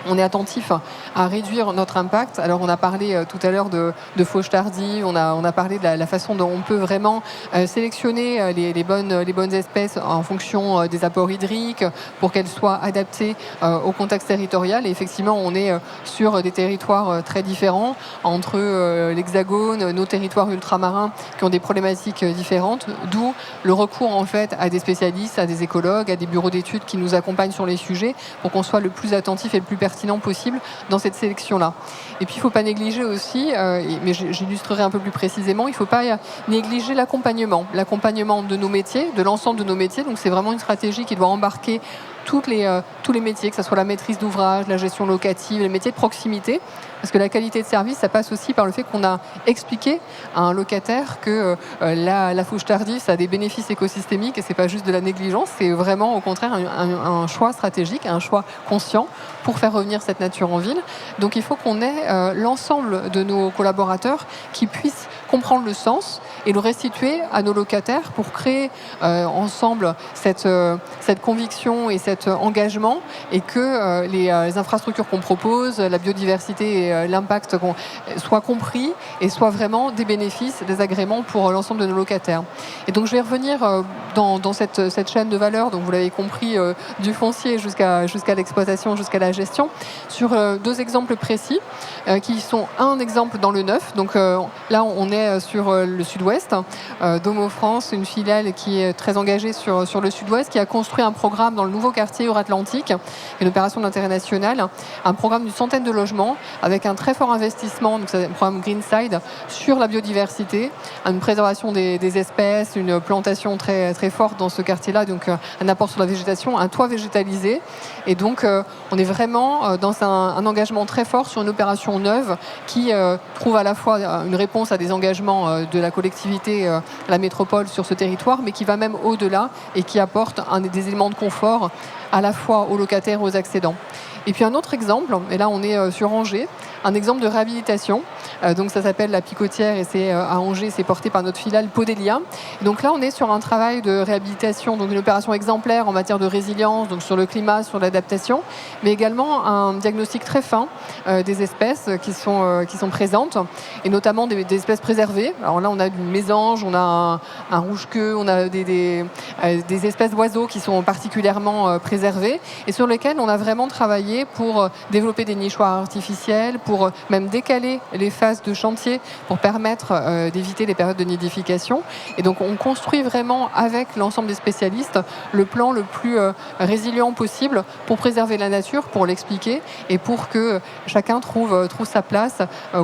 On est attentif à réduire notre impact. Alors on a parlé tout à l'heure de fauche tardive, on a parlé de la façon dont on peut vraiment sélectionner les bonnes espèces en fonction des apports hydriques pour qu'elles soient adaptées au contexte territorial. Et effectivement, on est sur des territoires très différents entre l'Hexagone, nos territoires ultramarins qui ont des problématiques différentes, d'où le recours en fait à des spécialistes, à des écologues, à des bureaux d'études qui nous accompagnent sur les sujets pour qu'on soit le plus attentif et le plus pertinent possible dans cette sélection-là. Et puis, il ne faut pas négliger aussi, mais j'illustrerai un peu plus précisément, il ne faut pas négliger l'accompagnement de nos métiers, de l'ensemble de nos métiers. Donc, c'est vraiment une stratégie qui doit embarquer tous les métiers, que ce soit la maîtrise d'ouvrage, la gestion locative, les métiers de proximité. Parce que la qualité de service, ça passe aussi par le fait qu'on a expliqué à un locataire que la fauche tardive, ça a des bénéfices écosystémiques et c'est pas juste de la négligence, c'est vraiment au contraire un choix stratégique, un choix conscient pour faire revenir cette nature en ville. Donc il faut qu'on ait l'ensemble de nos collaborateurs qui puissent comprendre le sens et le restituer à nos locataires pour créer ensemble cette conviction et cet engagement et que les infrastructures qu'on propose, la biodiversité et l'impact soient compris et soient vraiment des bénéfices, des agréments pour l'ensemble de nos locataires. Et donc je vais revenir dans cette chaîne de valeur, donc vous l'avez compris, du foncier jusqu'à l'exploitation, jusqu'à la gestion, sur deux exemples précis qui sont un exemple dans le neuf. Donc là on est sur le sud-ouest, Domo France, une filiale qui est très engagée sur le sud-ouest, qui a construit un programme dans le nouveau quartier Euratlantique, une opération d'intérêt national, un programme d'une centaine de logements avec un très fort investissement, donc c'est un programme Greenside, sur la biodiversité, une préservation des espèces, une plantation très, très forte dans ce quartier-là, donc un apport sur la végétation, un toit végétalisé. Et donc on est vraiment dans un engagement très fort sur une opération neuve qui trouve à la fois une réponse à des engagements de la collectivité, la métropole sur ce territoire, mais qui va même au-delà et qui apporte des éléments de confort à la fois aux locataires et aux accédants. Et puis un autre exemple, et là on est sur Angers, un exemple de réhabilitation. Donc ça s'appelle La Picotière et c'est à Angers, c'est porté par notre filiale Podélia. Donc là on est sur un travail de réhabilitation, donc une opération exemplaire en matière de résilience, donc sur le climat, sur l'adaptation, mais également un diagnostic très fin des espèces qui sont présentes, et notamment des espèces préservées. Alors là on a une mésange, on a un rouge-queue, on a des espèces d'oiseaux qui sont particulièrement préservées et sur lesquelles on a vraiment travaillé pour développer des nichoirs artificiels, pour même décaler les phases de chantier pour permettre d'éviter les périodes de nidification. Et donc on construit vraiment avec l'ensemble des spécialistes le plan le plus résilient possible pour préserver la nature, pour l'expliquer et pour que chacun trouve sa place,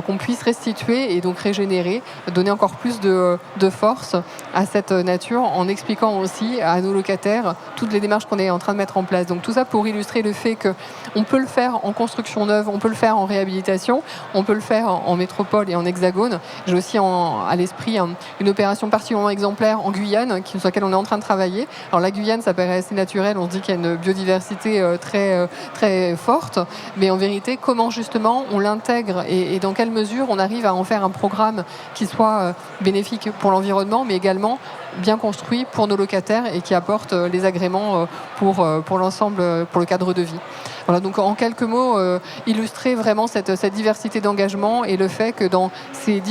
qu'on puisse restituer et donc régénérer, donner encore plus de force à cette nature en expliquant aussi à nos locataires toutes les démarches qu'on est en train de mettre en place. Donc tout ça pour illustrer le fait qu'on peut le faire en construction neuve, on peut le faire en réhabilitation, on peut le faire en métropole et en hexagone. J'ai aussi à l'esprit une opération particulièrement exemplaire en Guyane sur laquelle on est en train de travailler. Alors la Guyane, ça paraît assez naturel, on se dit qu'il y a une biodiversité très, très forte, mais en vérité, comment justement on l'intègre et dans quelle mesure on arrive à en faire un programme qui soit bénéfique pour l'environnement, mais également bien construit pour nos locataires et qui apporte les agréments pour l'ensemble, pour le cadre de vie. Voilà, donc en quelques mots, illustrer vraiment cette diversité d'engagement et le fait que dans ces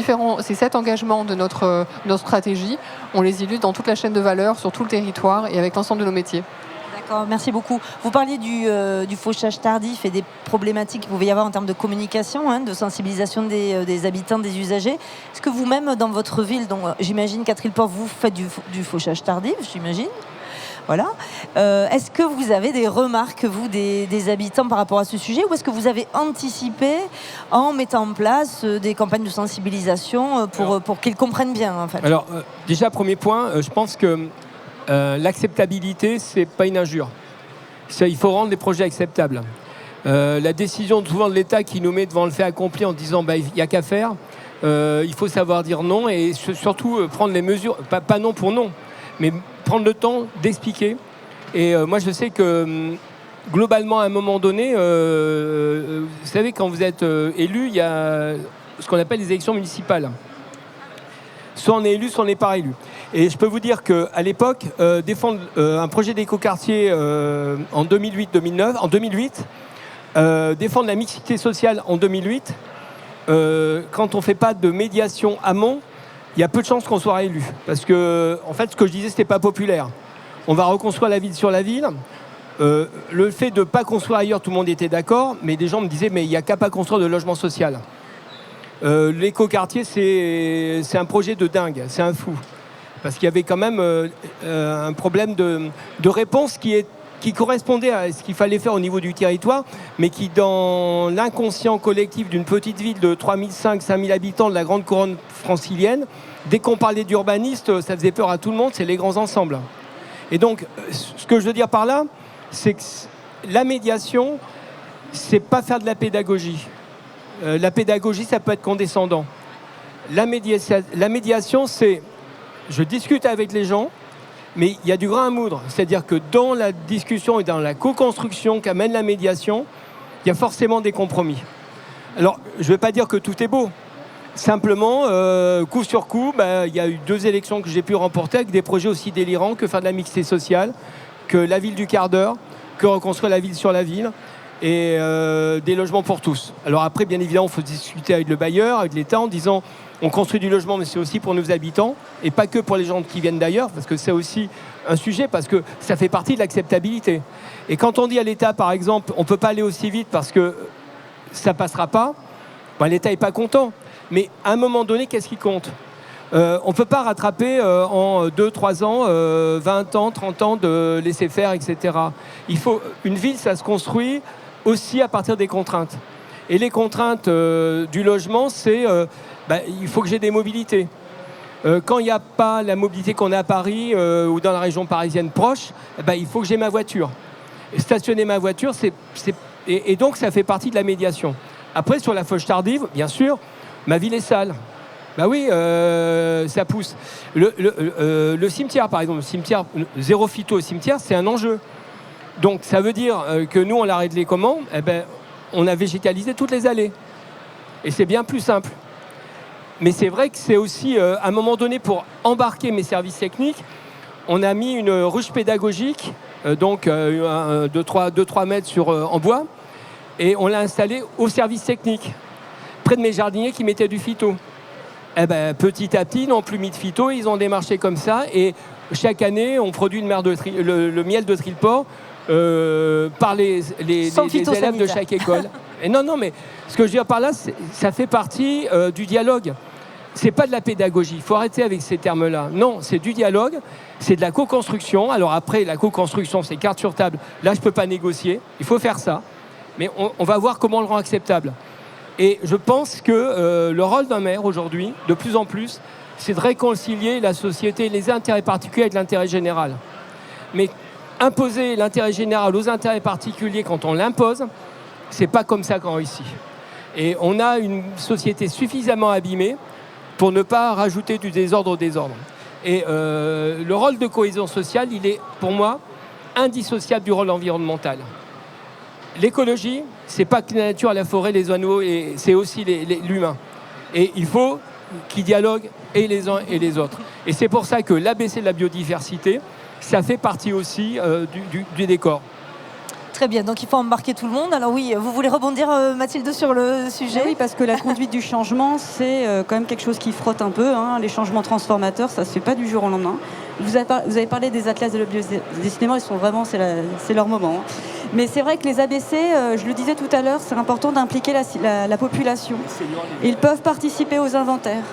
7 engagements de notre stratégie, on les illustre dans toute la chaîne de valeur, sur tout le territoire et avec l'ensemble de nos métiers. D'accord, merci beaucoup. Vous parliez du fauchage tardif et des problématiques qu'il pouvait y avoir en termes de communication, de sensibilisation des habitants, des usagers. Est-ce que vous-même, dans votre ville, donc j'imagine qu'à Trillport, vous faites du fauchage tardif, j'imagine. Voilà. Est-ce que vous avez des remarques, vous, des habitants par rapport à ce sujet, ou est-ce que vous avez anticipé en mettant en place des campagnes de sensibilisation pour qu'ils comprennent bien, en fait? Alors, déjà, premier point, je pense que l'acceptabilité, c'est pas une injure. Il faut rendre les projets acceptables. La décision souvent de l'État qui nous met devant le fait accompli en disant il n'y a qu'à faire, il faut savoir dire non et surtout prendre les mesures, pas non pour non, mais prendre le temps d'expliquer. Et moi, je sais que globalement, à un moment donné, vous savez, quand vous êtes élu, il y a ce qu'on appelle les élections municipales. Soit on est élu, soit on n'est pas élu. Et je peux vous dire qu'à l'époque, défendre un projet d'écoquartier en 2008, défendre la mixité sociale en 2008, quand on ne fait pas de médiation amont, il y a peu de chances qu'on soit élu. Parce que, en fait, ce que je disais, ce n'était pas populaire. On va reconstruire la ville sur la ville. Le fait de ne pas construire ailleurs, tout le monde était d'accord, mais des gens me disaient, mais il n'y a qu'à pas construire de logement social. L'écoquartier, c'est un projet de dingue, c'est un fou. Parce qu'il y avait quand même un problème de réponse qui correspondait à ce qu'il fallait faire au niveau du territoire, mais qui, dans l'inconscient collectif d'une petite ville de 3500, 5000 habitants de la grande couronne francilienne, dès qu'on parlait d'urbanistes, ça faisait peur à tout le monde, c'est les grands ensembles. Et donc, ce que je veux dire par là, c'est que la médiation, c'est pas faire de la pédagogie. La pédagogie, ça peut être condescendant. La médiation, c'est... Je discute avec les gens, mais il y a du grain à moudre. C'est-à-dire que dans la discussion et dans la co-construction qu'amène la médiation, il y a forcément des compromis. Alors, je ne vais pas dire que tout est beau. Simplement, coup sur coup, il y a eu 2 élections que j'ai pu remporter avec des projets aussi délirants que faire de la mixité sociale, que la ville du quart d'heure, que reconstruire la ville sur la ville, et des logements pour tous. Alors après, bien évidemment, il faut discuter avec le bailleur, avec l'État, en disant on construit du logement, mais c'est aussi pour nos habitants, et pas que pour les gens qui viennent d'ailleurs, parce que c'est aussi un sujet, parce que ça fait partie de l'acceptabilité. Et quand on dit à l'État, par exemple, on ne peut pas aller aussi vite parce que ça ne passera pas, l'État n'est pas content. Mais à un moment donné, qu'est-ce qui compte ? On ne peut pas rattraper en 2-3 ans, 20 ans, 30 ans de laisser faire, etc. Une ville, ça se construit aussi à partir des contraintes. Et les contraintes du logement, c'est il faut que j'ai des mobilités. Quand il n'y a pas la mobilité qu'on a à Paris ou dans la région parisienne proche, il faut que j'ai ma voiture. Et stationner ma voiture, et donc ça fait partie de la médiation. Après, sur la fauche tardive, bien sûr, ma ville est sale. Oui, ça pousse. Le cimetière, par exemple, le cimetière, zéro phyto au cimetière, c'est un enjeu. Donc ça veut dire que nous, on l'a réglé comment ? On a végétalisé toutes les allées. Et c'est bien plus simple. Mais c'est vrai que c'est aussi, à un moment donné, pour embarquer mes services techniques, on a mis une ruche pédagogique, donc de 3 mètres en bois, et on l'a installée au service technique, près de mes jardiniers qui mettaient du phyto. Petit à petit, ils n'ont plus mis de phyto, ils ont démarché comme ça, et chaque année, on produit le miel de Trillport par les élèves de chaque école. Et non, mais ce que je veux dire par là, ça fait partie du dialogue. C'est pas de la pédagogie. Il faut arrêter avec ces termes-là. Non, c'est du dialogue, c'est de la co-construction. Alors après, la co-construction, c'est carte sur table. Là, je peux pas négocier. Il faut faire ça. Mais on va voir comment on le rend acceptable. Et je pense que le rôle d'un maire aujourd'hui, de plus en plus, c'est de réconcilier la société, les intérêts particuliers avec l'intérêt général. Mais imposer l'intérêt général aux intérêts particuliers quand on l'impose, c'est pas comme ça qu'on réussit. Et on a une société suffisamment abîmée pour ne pas rajouter du désordre au désordre. Et le rôle de cohésion sociale, il est, pour moi, indissociable du rôle environnemental. L'écologie, c'est pas que la nature, la forêt, les animaux, et c'est aussi l'humain. Et il faut qu'ils dialoguent et les uns et les autres. Et c'est pour ça que l'ABC de la biodiversité, ça fait partie aussi du décor. Très bien, donc il faut embarquer tout le monde. Alors oui, vous voulez rebondir, Mathilde, sur le sujet ? Oui, parce que la conduite du changement, c'est quand même quelque chose qui frotte un peu. Les changements transformateurs, ça ne se fait pas du jour au lendemain. Vous avez parlé des atlas de la biodiversité, ils sont vraiment, c'est leur moment. Mais c'est vrai que les ABC, je le disais tout à l'heure, c'est important d'impliquer la population. Ils peuvent participer aux inventaires.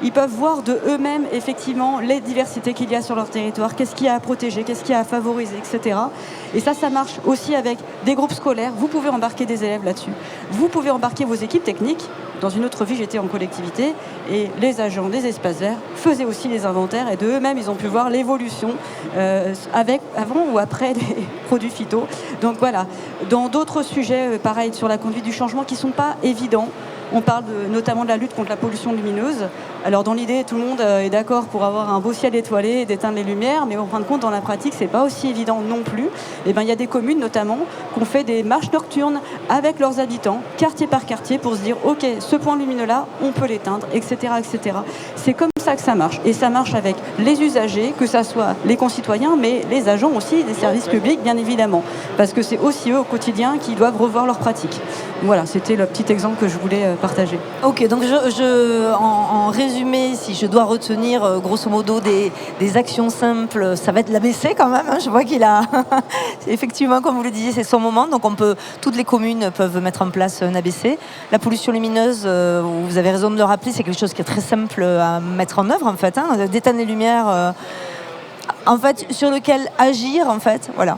Ils peuvent voir de eux-mêmes, effectivement, les diversités qu'il y a sur leur territoire, qu'est-ce qu'il y a à protéger, qu'est-ce qu'il y a à favoriser, etc. Et ça marche aussi avec des groupes scolaires. Vous pouvez embarquer des élèves là-dessus. Vous pouvez embarquer vos équipes techniques. Dans une autre vie, j'étais en collectivité et les agents des espaces verts faisaient aussi les inventaires et de eux-mêmes, ils ont pu voir l'évolution avant ou après des produits phyto. Donc voilà. Dans d'autres sujets, pareil, sur la conduite du changement qui ne sont pas évidents, on parle notamment de la lutte contre la pollution lumineuse. Alors dans l'idée, tout le monde est d'accord pour avoir un beau ciel étoilé et d'éteindre les lumières, mais en fin de compte, dans la pratique, c'est pas aussi évident non plus. Et il y a des communes notamment qui ont fait des marches nocturnes avec leurs habitants, quartier par quartier, pour se dire ok, ce point lumineux-là, on peut l'éteindre, etc., etc. C'est comme ça que ça marche. Et ça marche avec les usagers, que ça soit les concitoyens, mais les agents aussi des services publics, bien évidemment. Parce que c'est aussi eux au quotidien qui doivent revoir leurs pratiques. Voilà, c'était le petit exemple que je voulais partager. Ok, donc en résumé, si je dois retenir grosso modo des actions simples, ça va être l'ABC quand même. Je vois qu'il a effectivement, comme vous le disiez, c'est son moment. Donc toutes les communes peuvent mettre en place un ABC. La pollution lumineuse, vous avez raison de le rappeler, c'est quelque chose qui est très simple à mettre en œuvre en fait, d'éteindre les lumières, en fait, sur lequel agir en fait, voilà.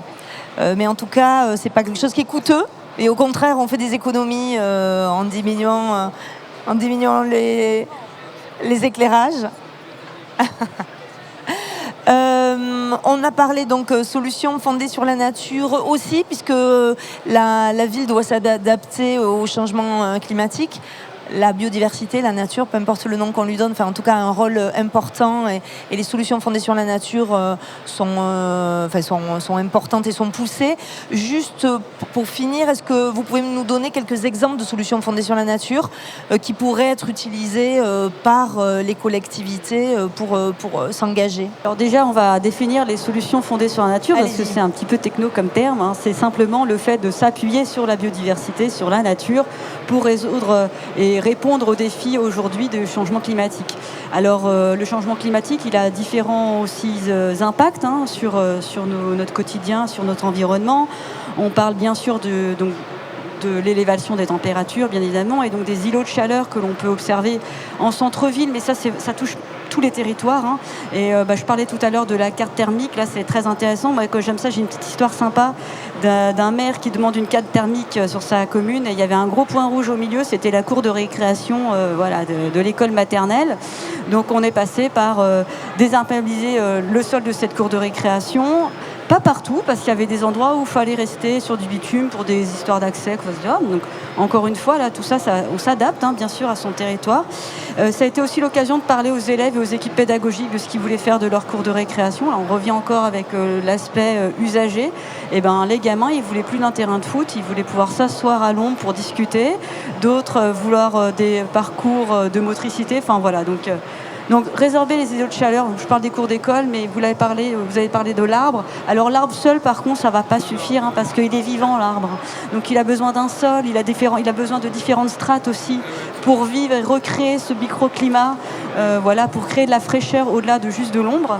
Mais en tout cas, c'est pas quelque chose qui est coûteux. Et au contraire, on fait des économies en diminuant les éclairages. On a parlé donc solutions fondées sur la nature aussi, puisque la ville doit s'adapter au changement climatique. La biodiversité, la nature, peu importe le nom qu'on lui donne, enfin en tout cas un rôle important et les solutions fondées sur la nature sont importantes et sont poussées. Juste pour finir, est-ce que vous pouvez nous donner quelques exemples de solutions fondées sur la nature qui pourraient être utilisées par les collectivités pour s'engager ? Alors déjà, on va définir les solutions fondées sur la nature. Allez-y. Parce que c'est un petit peu techno comme terme. C'est simplement le fait de s'appuyer sur la biodiversité, sur la nature, pour résoudre et répondre aux défis aujourd'hui du changement climatique. Alors le changement climatique, il a différents aussi impacts sur notre quotidien, sur notre environnement. On parle bien sûr de l'élévation des températures, bien évidemment, et donc des îlots de chaleur que l'on peut observer en centre-ville, mais ça touche tous les territoires. Et je parlais tout à l'heure de la carte thermique, là c'est très intéressant. Moi, quand j'aime ça, j'ai une petite histoire sympa d'un maire qui demande une carte thermique sur sa commune, et il y avait un gros point rouge au milieu, c'était la cour de récréation de l'école maternelle. Donc on est passé par désimperméabiliser le sol de cette cour de récréation. Pas partout, parce qu'il y avait des endroits où il fallait rester sur du bitume pour des histoires d'accès, etc. Donc, encore une fois, là, tout ça, on s'adapte, bien sûr, à son territoire. Ça a été aussi l'occasion de parler aux élèves et aux équipes pédagogiques de ce qu'ils voulaient faire de leur cours de récréation. Là, on revient encore avec l'aspect usager. Et les gamins, ils voulaient plus d'un terrain de foot, ils voulaient pouvoir s'asseoir à l'ombre pour discuter. D'autres vouloir des parcours de motricité. Enfin, voilà, donc résorber les îlots de chaleur, je parle des cours d'école, mais vous avez parlé de l'arbre. Alors l'arbre seul, par contre, ça ne va pas suffire, parce qu'il est vivant, l'arbre. Donc il a besoin d'un sol, il a besoin de différentes strates aussi pour vivre et recréer ce microclimat voilà, pour créer de la fraîcheur au-delà de juste de l'ombre.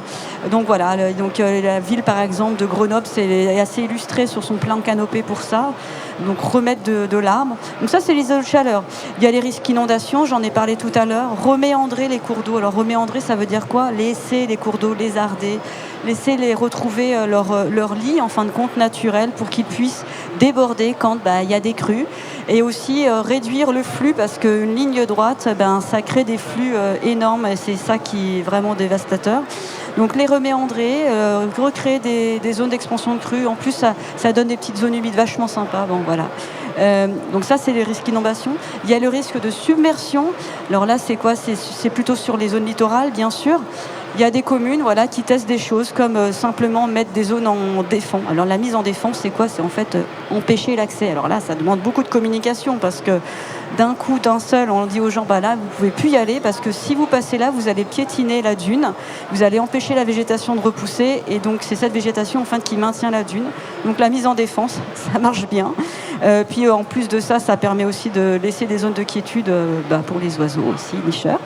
Donc voilà, la ville par exemple de Grenoble est assez illustrée sur son plan canopé pour ça. Donc remettre de l'arbre. Donc ça c'est les isols de chaleur. Il y a les risques d'inondation, j'en ai parlé tout à l'heure. Reméandrer les cours d'eau. Alors reméandrer, ça veut dire quoi? Laisser les cours d'eau lézarder, laisser les retrouver leur lit en fin de compte naturel pour qu'ils puissent déborder quand il y a des crues. Et aussi réduire le flux parce qu'une ligne droite, ça crée des flux énormes et c'est ça qui est vraiment dévastateur. Donc les reméandrer, recréer des zones d'expansion de crues. En plus, ça donne des petites zones humides vachement sympas. Bon, voilà. Donc ça, c'est les risques d'inondation. Il y a le risque de submersion. Alors là, c'est quoi? C'est plutôt sur les zones littorales, bien sûr. Il y a des communes qui testent des choses comme simplement mettre des zones en défend. Alors la mise en défense, c'est quoi? C'est en fait empêcher l'accès. Alors là, ça demande beaucoup de communication parce que d'un coup, d'un seul, on dit aux gens, là, vous pouvez plus y aller parce que si vous passez là, vous allez piétiner la dune, vous allez empêcher la végétation de repousser et donc c'est cette végétation qui maintient la dune. Donc la mise en défense, ça marche bien. Puis en plus de ça, ça permet aussi de laisser des zones de quiétude pour les oiseaux aussi, nicheurs.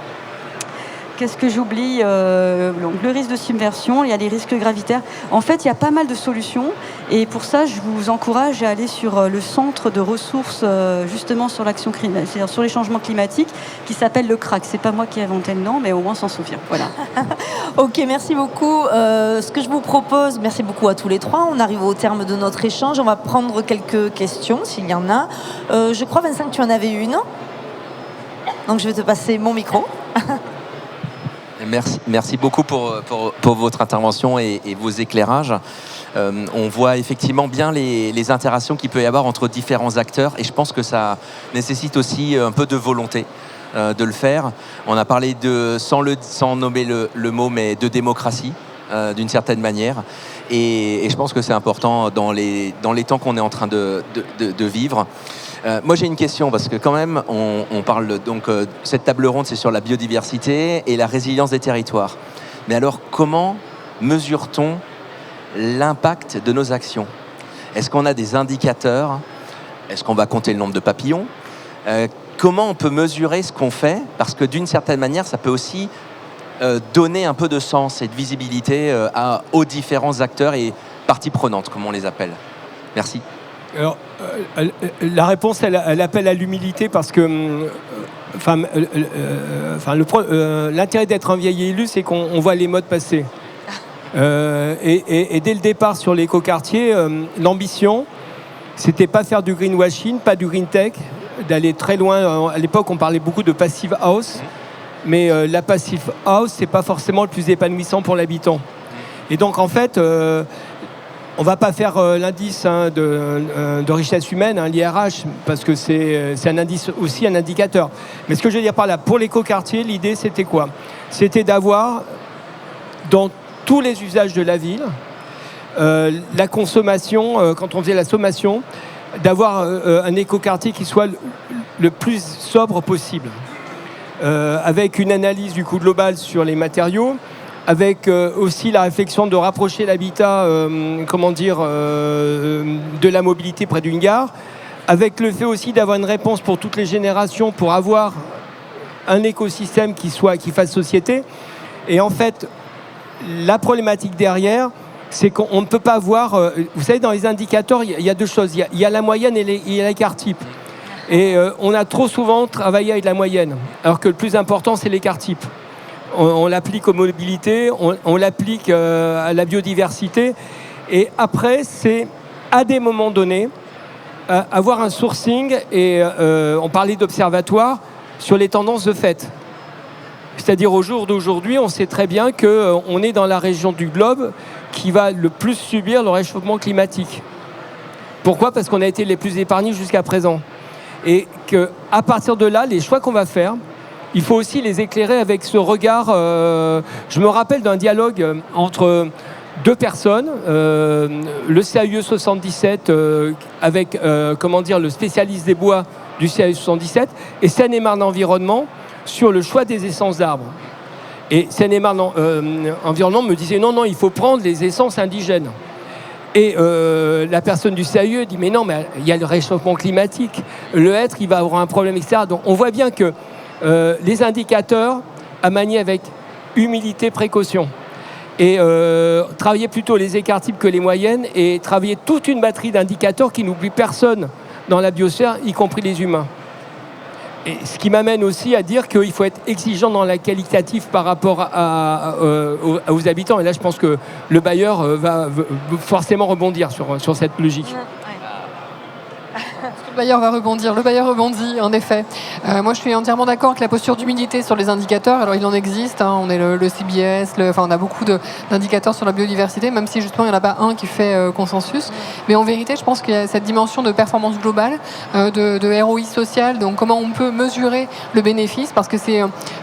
Qu'est-ce que j'oublie? Donc, le risque de submersion, il y a les risques gravitaires. En fait, il y a pas mal de solutions. Et pour ça, je vous encourage à aller sur le centre de ressources, justement sur l'action climatique, c'est-à-dire sur les changements climatiques, qui s'appelle le CRAC. C'est pas moi qui ai inventé le nom, mais au moins on s'en souvient. Voilà. Ok, merci beaucoup. Ce que je vous propose, merci beaucoup à tous les trois. On arrive au terme de notre échange. On va prendre quelques questions, s'il y en a. Je crois, Vincent, que tu en avais une. Donc, je vais te passer mon micro. Merci beaucoup pour votre intervention et vos éclairages. On voit effectivement bien les interactions qu'il peut y avoir entre différents acteurs et je pense que ça nécessite aussi un peu de volonté de le faire. On a parlé sans nommer le mot, mais de démocratie d'une certaine manière. Et je pense que c'est important dans les temps qu'on est en train de vivre. Moi j'ai une question parce que quand même on parle donc cette table ronde c'est sur la biodiversité et la résilience des territoires. Mais alors comment mesure-t-on l'impact de nos actions? Est-ce qu'on a des indicateurs? Est-ce qu'on va compter le nombre de papillons? Comment on peut mesurer ce qu'on fait? Parce que d'une certaine manière ça peut aussi donner un peu de sens et de visibilité aux différents acteurs et parties prenantes comme on les appelle. Merci. Alors, la réponse, elle appelle à l'humilité parce que l'intérêt d'être un vieil élu, c'est qu'on voit les modes passer. Et dès le départ sur l'écoquartier, l'ambition, c'était pas faire du greenwashing, pas du green tech, d'aller très loin. À l'époque, on parlait beaucoup de passive house, mais la passive house, c'est pas forcément le plus épanouissant pour l'habitant. Et donc, en fait, on ne va pas faire l'indice de richesse humaine, l'IRH, parce que c'est un indice aussi, un indicateur. Mais ce que je veux dire par là, pour l'écoquartier, l'idée, c'était quoi? C'était d'avoir, dans tous les usages de la ville, la consommation, quand on faisait la sommation, d'avoir un écoquartier qui soit le plus sobre possible, avec une analyse du coût global sur les matériaux, avec aussi la réflexion de rapprocher l'habitat, de la mobilité près d'une gare, avec le fait aussi d'avoir une réponse pour toutes les générations, pour avoir un écosystème qui fasse société. Et en fait, la problématique derrière, c'est qu'on ne peut pas voir... vous savez, dans les indicateurs, il y a deux choses. Il y a la moyenne et il y a l'écart type. Et on a trop souvent travaillé avec la moyenne, alors que le plus important, c'est l'écart type. On l'applique aux mobilités, on l'applique à la biodiversité. Et après, c'est à des moments donnés, avoir un sourcing, et on parlait d'observatoire, sur les tendances de fait. C'est-à-dire au jour d'aujourd'hui, on sait très bien qu'on est dans la région du globe qui va le plus subir le réchauffement climatique. Pourquoi? Parce qu'on a été les plus épargnés jusqu'à présent. Et qu'à partir de là, les choix qu'on va faire, il faut aussi les éclairer avec ce regard. Je me rappelle d'un dialogue entre deux personnes, le CAUE 77 avec le spécialiste des bois du CAUE 77 et Seine-et-Marne Environnement sur le choix des essences d'arbres. Et Seine-et-Marne Environnement me disait non, il faut prendre les essences indigènes. Et la personne du CAUE dit mais non, mais il y a le réchauffement climatique, le hêtre il va avoir un problème, etc. Donc on voit bien que les indicateurs à manier avec humilité, précaution. Et travailler plutôt les écarts types que les moyennes et travailler toute une batterie d'indicateurs qui n'oublient personne dans la biosphère, y compris les humains. Et ce qui m'amène aussi à dire qu'il faut être exigeant dans la qualitative par rapport aux habitants. Et là, je pense que le bailleur va forcément rebondir sur cette logique. Le bailleur va rebondir, le bailleur rebondit, en effet. Moi, je suis entièrement d'accord avec la posture d'humilité sur les indicateurs. Alors, il en existe, hein, on est le CBS, on a beaucoup d'indicateurs sur la biodiversité, même si justement, il n'y en a pas un qui fait consensus. Mais en vérité, je pense qu'il y a cette dimension de performance globale, de ROI social, donc comment on peut mesurer le bénéfice, parce que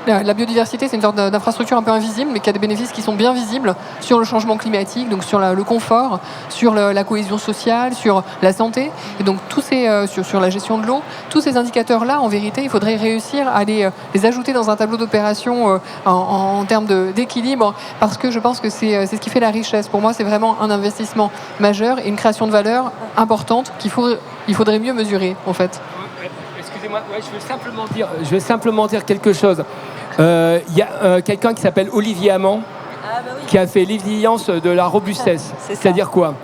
la biodiversité, c'est une sorte d'infrastructure un peu invisible, mais qui a des bénéfices qui sont bien visibles sur le changement climatique, donc sur le confort, sur la cohésion sociale, sur la santé. Et donc, tous ces sur la gestion de l'eau, tous ces indicateurs-là, en vérité, il faudrait réussir à les ajouter dans un tableau d'opération en termes d'équilibre, parce que je pense que c'est ce qui fait la richesse. Pour moi, c'est vraiment un investissement majeur et une création de valeur importante qu'il faudrait mieux mesurer, en fait. Excusez-moi, je veux simplement dire quelque chose. Il y a quelqu'un qui s'appelle Olivier Amand, qui a fait l'évidence de la robustesse. C'est-à-dire quoi ?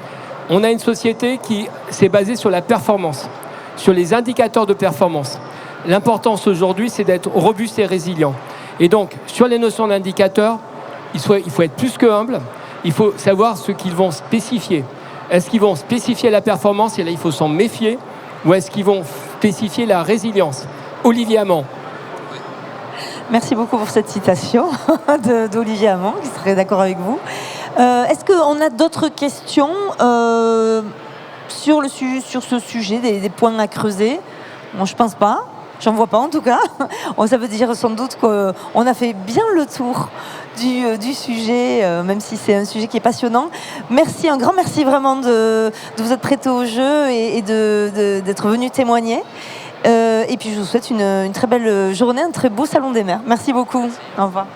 On a une société qui s'est basée sur la performance, sur les indicateurs de performance. L'importance aujourd'hui, c'est d'être robuste et résilient. Et donc, sur les notions d'indicateurs, il faut être plus que humble. Il faut savoir ce qu'ils vont spécifier. Est-ce qu'ils vont spécifier la performance, et là, il faut s'en méfier, ou est-ce qu'ils vont spécifier la résilience ? Olivier Amand. Merci beaucoup pour cette citation d'Olivier Amand, qui serait d'accord avec vous. Est-ce qu'on a d'autres questions sur ce sujet, des points à creuser ? Bon, je pense pas. J'en vois pas en tout cas. Ça veut dire sans doute qu'on a fait bien le tour du sujet, même si c'est un sujet qui est passionnant. Merci, un grand merci vraiment de vous être prêté au jeu et d'être venu témoigner. Et puis je vous souhaite une très belle journée, un très beau salon des mers. Merci beaucoup. Au revoir.